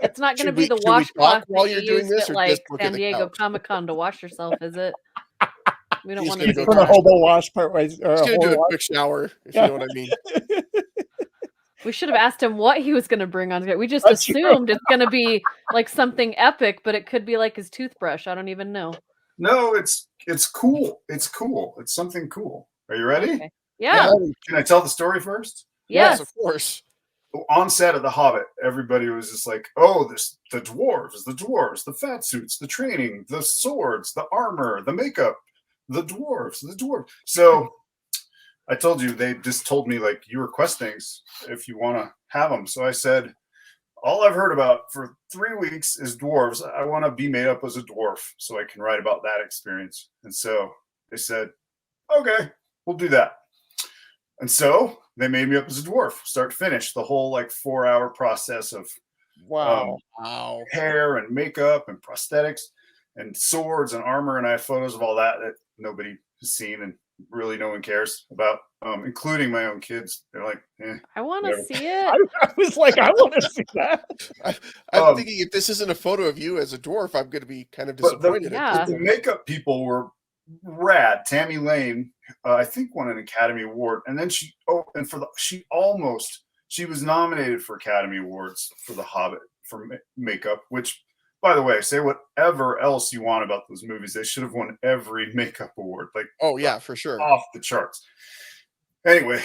It's not going to Should be we- the should we talk washcloth while that you're you doing used this, at or like just look at San the Diego couch? Comic-Con to wash yourself, is it? We don't He's want to gonna see go Put a that. hobo wash part way. Or Just a gonna do hobo a wash. quick shower, if you know what I mean. We should have asked him what he was going to bring on. We just That's true. assumed it's going to be like something epic, but it could be like his toothbrush. I don't even know. No, it's cool. It's cool. It's something cool. Are you ready? Okay. Yeah. Can I tell the story first? Yes. Of course. On set of The Hobbit, everybody was just like, "Oh, the dwarves, the fat suits, the training, the swords, the armor, the makeup, the dwarves." So I told you, they just told me, like, you request things if you want to have them. So I said, all I've heard about for 3 weeks is dwarves. I want to be made up as a dwarf so I can write about that experience. And so they said, okay, we'll do that. And so they made me up as a dwarf, start to finish, the whole like 4-hour process of Wow. hair and makeup and prosthetics and swords and armor. And I have photos of all that nobody has seen and really no one cares about, including my own kids. They're like, I want to whatever. see it. I was like, I want to see that. I'm thinking if this isn't a photo of you as a dwarf, I'm going to be kind of But disappointed. Yeah. the makeup people were rad. Tammy Lane, I think, won an Academy Award, and then she was nominated for Academy Awards for The Hobbit for makeup. Which, by the way, say whatever else you want about those movies, they should have won every makeup award. Like, Oh yeah, for sure. off the charts. Anyway,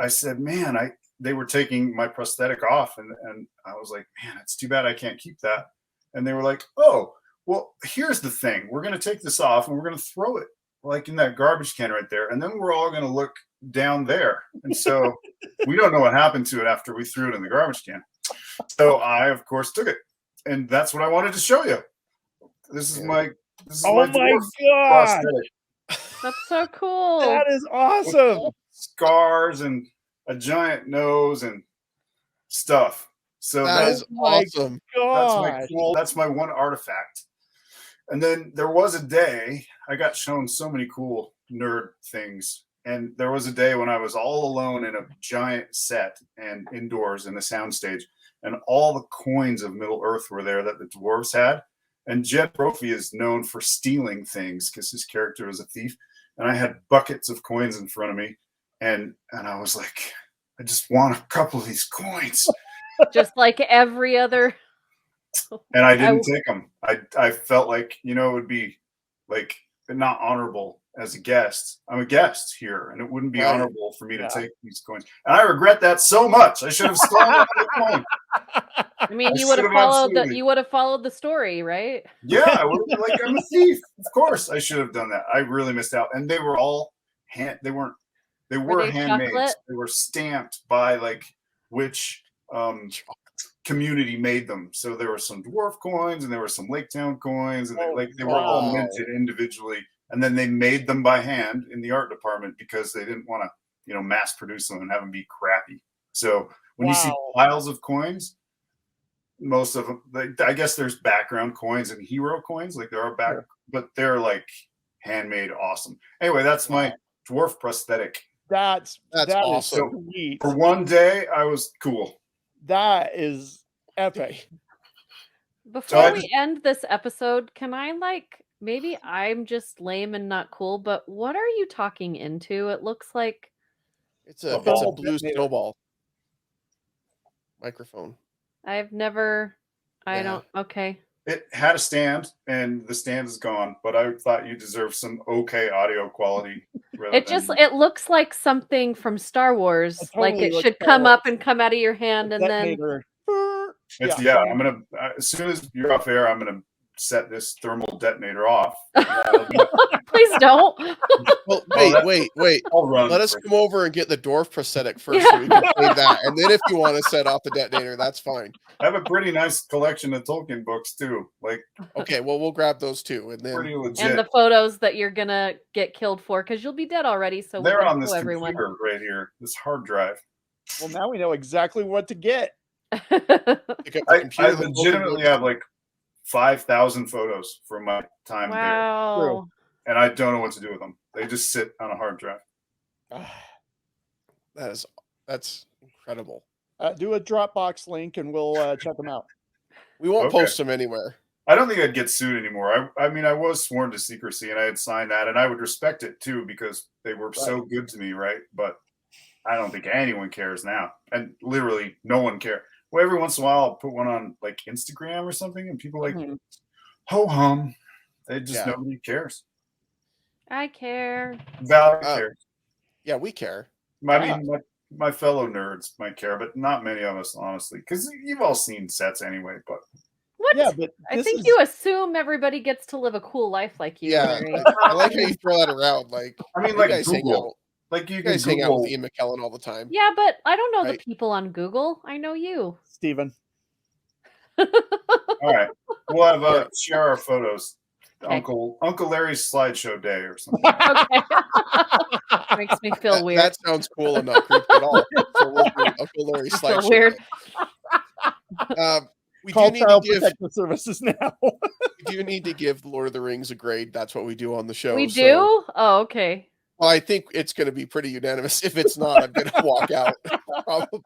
I said, man, they were taking my prosthetic off, and I was like, man, it's too bad I can't keep that. And they were like, oh, well, here's the thing. We're going to take this off and we're going to throw it like in that garbage can right there. And then we're all going to look down there. And so we don't know what happened to it after we threw it in the garbage can. So I, of course, took it. And that's what I wanted to show you. This is my Oh my dwarf god. prosthetic. That's so cool. That is awesome. Scars and a giant nose and stuff. So That is awesome. God. that's my one artifact. And then there was a day I got shown so many cool nerd things. And there was a day when I was all alone in a giant set and indoors in a soundstage, and all the coins of Middle Earth were there that the dwarves had. And Jed Brophy is known for stealing things because his character is a thief. And I had buckets of coins in front of me, and I was like, I just want a couple of these coins. Just like every other. And I didn't take them. I felt like, it would be like not honorable as a guest. I'm a guest here, and it wouldn't be honorable for me to take these coins. And I regret that so much. I should have stolen another coin. I mean, you would have followed the story, right? Yeah, I would have, like, I'm a thief. Of course, I should have done that. I really missed out. And they were all they were handmade. Chocolate? They were stamped by like which community made them. So there were some dwarf coins and there were some Lake Town coins, and they were all minted individually. And then they made them by hand in the art department because they didn't want to, mass produce them and have them be crappy. So when you see piles of coins, most of them, I guess there's background coins and hero coins, like there are but they're like handmade, awesome. Anyway, that's my dwarf prosthetic. That's awesome. So sweet. For one day, I was cool. That is epic. Before we end this episode, can I maybe I'm just lame and not cool, but what are you talking into? It looks like it's a blue snowball microphone. I've never. I don't. Okay. It had a stand, and the stand is gone. But I thought you deserved some okay audio quality. It looks like something from Star Wars. Like it should come up and come out of your hand, and then. I'm gonna as soon as you're off air, I'm gonna set this thermal detonator off. Please don't. Well, Oh, wait. I'll run. Let us for it. come over and get the dwarf prosthetic first, so we can save that. And then if you want to set off the detonator, that's fine. I have a pretty nice collection of Tolkien books too. Like, Okay, well, we'll grab those too, and then pretty legit. And the photos that you're gonna get killed for, because you'll be dead already. So They're we'll on this show everyone. computer right here, this hard drive. Well, now we know exactly what to get. pick up the I computer. the legitimately have like 5,000 photos from my time there, Wow. and I don't know what to do with them. They just sit on a hard drive. That's incredible. Do a Dropbox link and we'll check them out. We won't Okay. post them anywhere. I don't think I'd get sued anymore. I mean, I was sworn to secrecy, and I had signed that, and I would respect it too because they were so good to me, right? But I don't think anyone cares now, and literally no one cares. Well, every once in a while, I'll put one on like Instagram or something, and people like ho hum. They just nobody cares. I care. Valerie cares. Yeah, we care. I mean, my fellow nerds might care, but not many of us, honestly, because you've all seen sets anyway. But What? Yeah, but I this think is- you assume everybody gets to live a cool life like you. Yeah, Larry. I like how you throw that around. Like, I mean, you like guys hang Google, out. like you You can guys hang out Google. with Ian McKellen all the time. Yeah, but I don't know Right. the people on Google. I know you. Steven. All right, we'll have Yeah. share our photos. Okay. Uncle Larry's slideshow day or something. Okay. Makes me feel weird. That sounds cool and not creepy at all. So we'll do Uncle Larry I feel slideshow. weird. We Call do need to Child give Protective Services now. Lord of the Rings a grade. That's what we do on the show. We so- do? Oh, okay. Well, I think it's going to be pretty unanimous. If it's not, I'm going to walk out. Probably.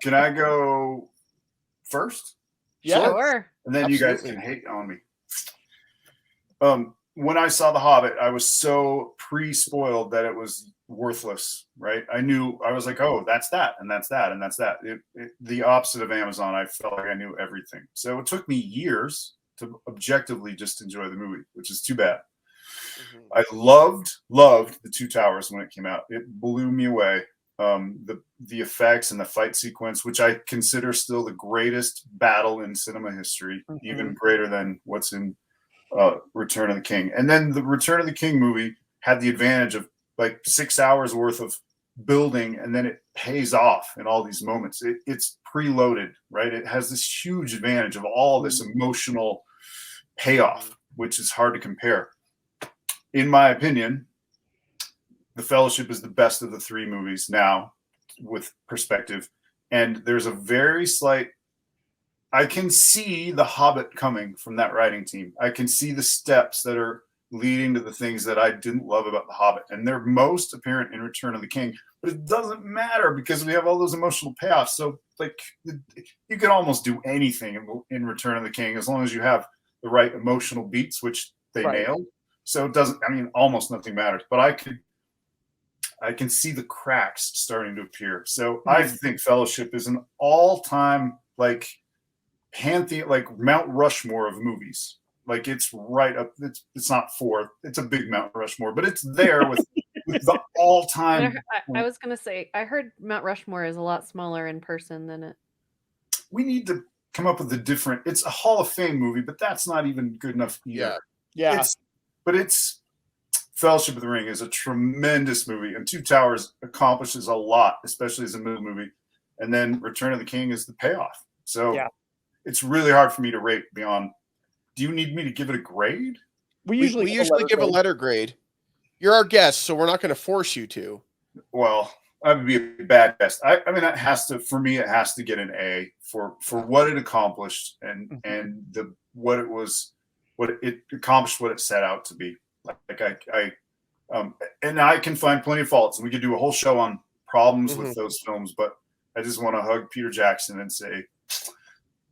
Can I go first? Yeah. Sure. And then you guys Absolutely. can hate on me. When I saw The Hobbit, I was so pre-spoiled that it was worthless, right? I was like, oh, that's that, and that's that, and that's that. The opposite of Amazon, I felt like I knew everything. So it took me years to objectively just enjoy the movie, which is too bad. Mhm. I loved The Two Towers when it came out. It blew me away. The effects and the fight sequence, which I consider still the greatest battle in cinema history, even greater than what's in Return of the King. And then the Return of the King movie had the advantage of like 6 hours worth of building, and then it pays off in all these moments. It's preloaded, right? It has this huge advantage of all this emotional payoff, which is hard to compare. In my opinion, The Fellowship is the best of the three movies now with perspective. And there's a very slight, I can see The Hobbit coming from that writing team. I can see the steps that are leading to the things that I didn't love about The Hobbit. And they're most apparent in Return of the King, but it doesn't matter because we have all those emotional payoffs. So like you can almost do anything in Return of the King as long as you have the right emotional beats, which they nailed. So it doesn't, I mean, almost nothing matters, but I can see the cracks starting to appear. So I think Fellowship is an all-time like pantheon, like Mount Rushmore of movies. Like it's right up. It's not fourth. It's a big Mount Rushmore, but it's there with the all-time. I was gonna say, I heard Mount Rushmore is a lot smaller in person than it. We need to come up with a different. It's a Hall of Fame movie, but that's not even good enough either. Yeah. It's Fellowship of the Ring is a tremendous movie, and Two Towers accomplishes a lot, especially as a middle movie. And then Return of the King is the payoff. So it's really hard for me to rate beyond. Do you need me to give it a grade? We We usually give a letter grade. You're our guest, so we're not going to force you to. Well, I would be a bad guest. I mean, it has to, for me, it has to get an A for what it accomplished and what it accomplished, what it set out to be. And I can find plenty of faults, and we could do a whole show on problems with those films, but I just want to hug Peter Jackson and say,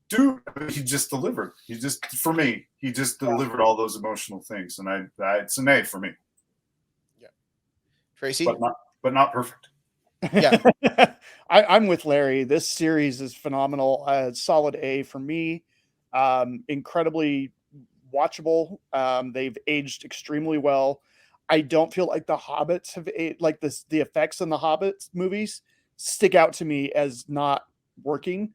dude, he just delivered. He just delivered all those emotional things, and it's an A for me. Yeah, Tracy, but not perfect. Yeah, I'm with Larry. This series is phenomenal. Solid A for me. Incredibly watchable. They've aged extremely well. I don't feel like the Hobbits have like this. The effects in the Hobbit movies stick out to me as not working.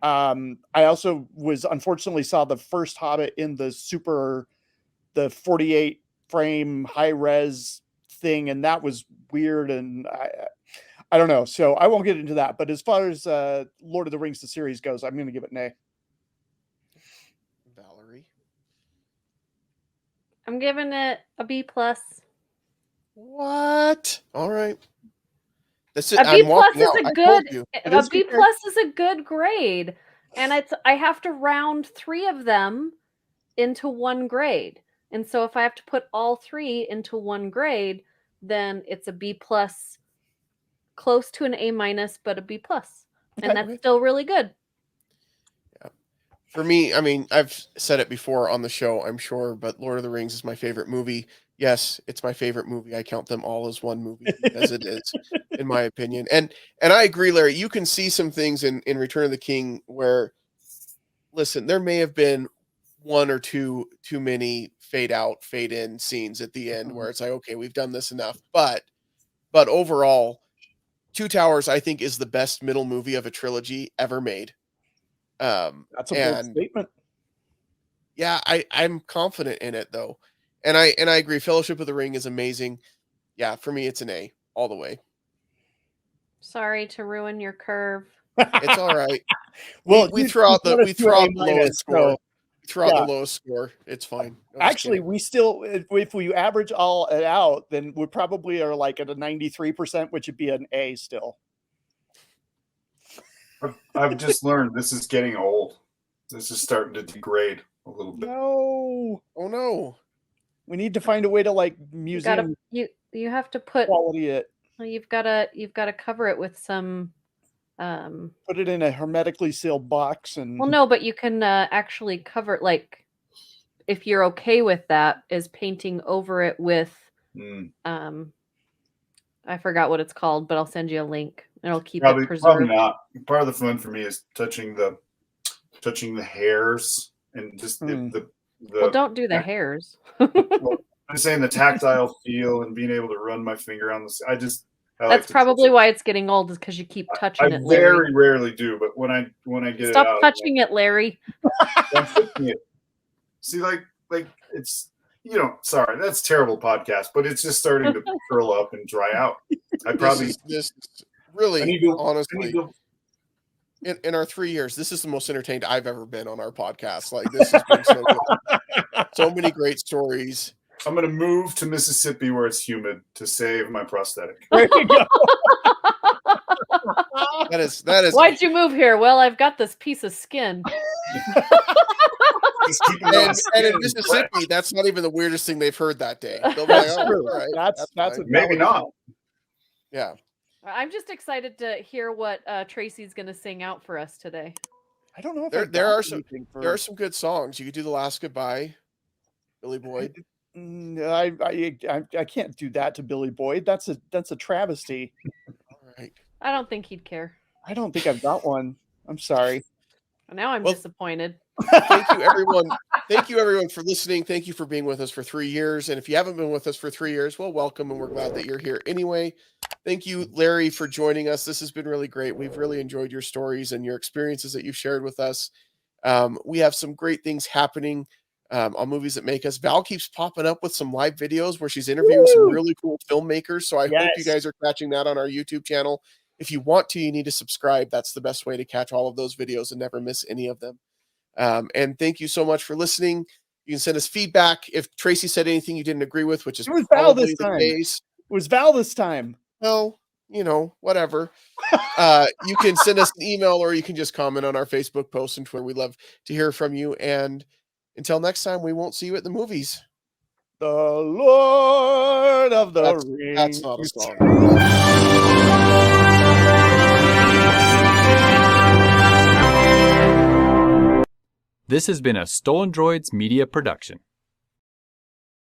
I also unfortunately saw the first Hobbit in the 48 frame high res thing, and that was weird, and I don't know. So I won't get into that. But as far as Lord of the Rings, the series goes, I'm going to give it an A. Valerie? I'm giving it a B+. What? All right. That's it. A B+ I'm walking is out. a I told good. you. A B+ is a good grade, and I have to round 3 of them into 1 grade, and so if I have to put all 3 into 1 grade, then it's a B+, close to an A-, but a B+, and that's still really good. Yeah. For me, I mean, I've said it before on the show, I'm sure, but Lord of the Rings is my favorite movie. Yes, it's my favorite movie. I count them all as one movie because it is, in my opinion. And I agree, Larry. You can see some things in Return of the King where, listen, there may have been 1 or 2 too many fade out, fade in scenes at the end where it's like, okay, we've done this enough. But overall, Two Towers, I think, is the best middle movie of a trilogy ever made. That's a bold statement. Yeah, I'm confident in it though. And I agree. Fellowship of the Ring is amazing. Yeah, for me, it's an A all the way. Sorry to ruin your curve. It's all right. Well, we throw out the lowest score. So, we throw out the lowest score. It's fine. Actually, we still, if we average all it out, then we probably are like at a 93%, which would be an A still. I've just learned this is getting old. This is starting to degrade a little bit. No. Oh no. We need to find a way to like museum. You have to put quality it. You've got to cover it with some. Put it in a hermetically sealed box and. Well, no, but you can actually cover it, like, if you're okay with that, is painting over it with. I forgot what it's called, but I'll send you a link. It'll keep it preserved. Probably not. Part of the fun for me is touching the hairs and just the well, don't do the hairs. Well, I'm saying the tactile feel and being able to run my finger on this. That's probably why it's getting old, is because you keep touching it, Larry. I very rarely do, but when I get it out. Stop touching it, Larry. I'm fixing it. See, like it's, sorry, that's terrible podcast, but it's just starting to curl up and dry out. I probably this really honestly. In our 3 years, this is the most entertained I've ever been on our podcast. Like, this has been so good. So many great stories. I'm going to move to Mississippi where it's humid to save my prosthetic. There you go. That is. Why'd you move here? Well, I've got this piece of skin. And in Mississippi, that's not even the weirdest thing they've heard that day. They'll be like, oh, all right, that's maybe not. Yeah. I'm just excited to hear what Tracy's going to sing out for us today. I don't know if there are some good songs. You could do The Last Goodbye, Billy Boyd. I can't do that to Billy Boyd. That's a travesty. All right. I don't think he'd care. I don't think I've got one. I'm sorry. Now I'm disappointed. Thank you, everyone. Thank you, everyone, for listening. Thank you for being with us for 3 years. And if you haven't been with us for 3 years, well, welcome, and we're glad that you're here anyway. Thank you, Larry, for joining us. This has been really great. We've really enjoyed your stories and your experiences that you've shared with us. We have some great things happening on Movies That Make Us. Val keeps popping up with some live videos where she's interviewing some really cool filmmakers. So I hope you guys are catching that on our YouTube channel. If you want to, you need to subscribe. That's the best way to catch all of those videos and never miss any of them. And thank you so much for listening. You can send us feedback if Tracy said anything you didn't agree with, which is probably the case. It was Val this time. Well, whatever. You can send us an email, or you can just comment on our Facebook post and Twitter. We'd love to hear from you. And until next time, we won't see you at the movies. The Lord of the Rings. That's not a song. This has been a Stolen Droids Media production.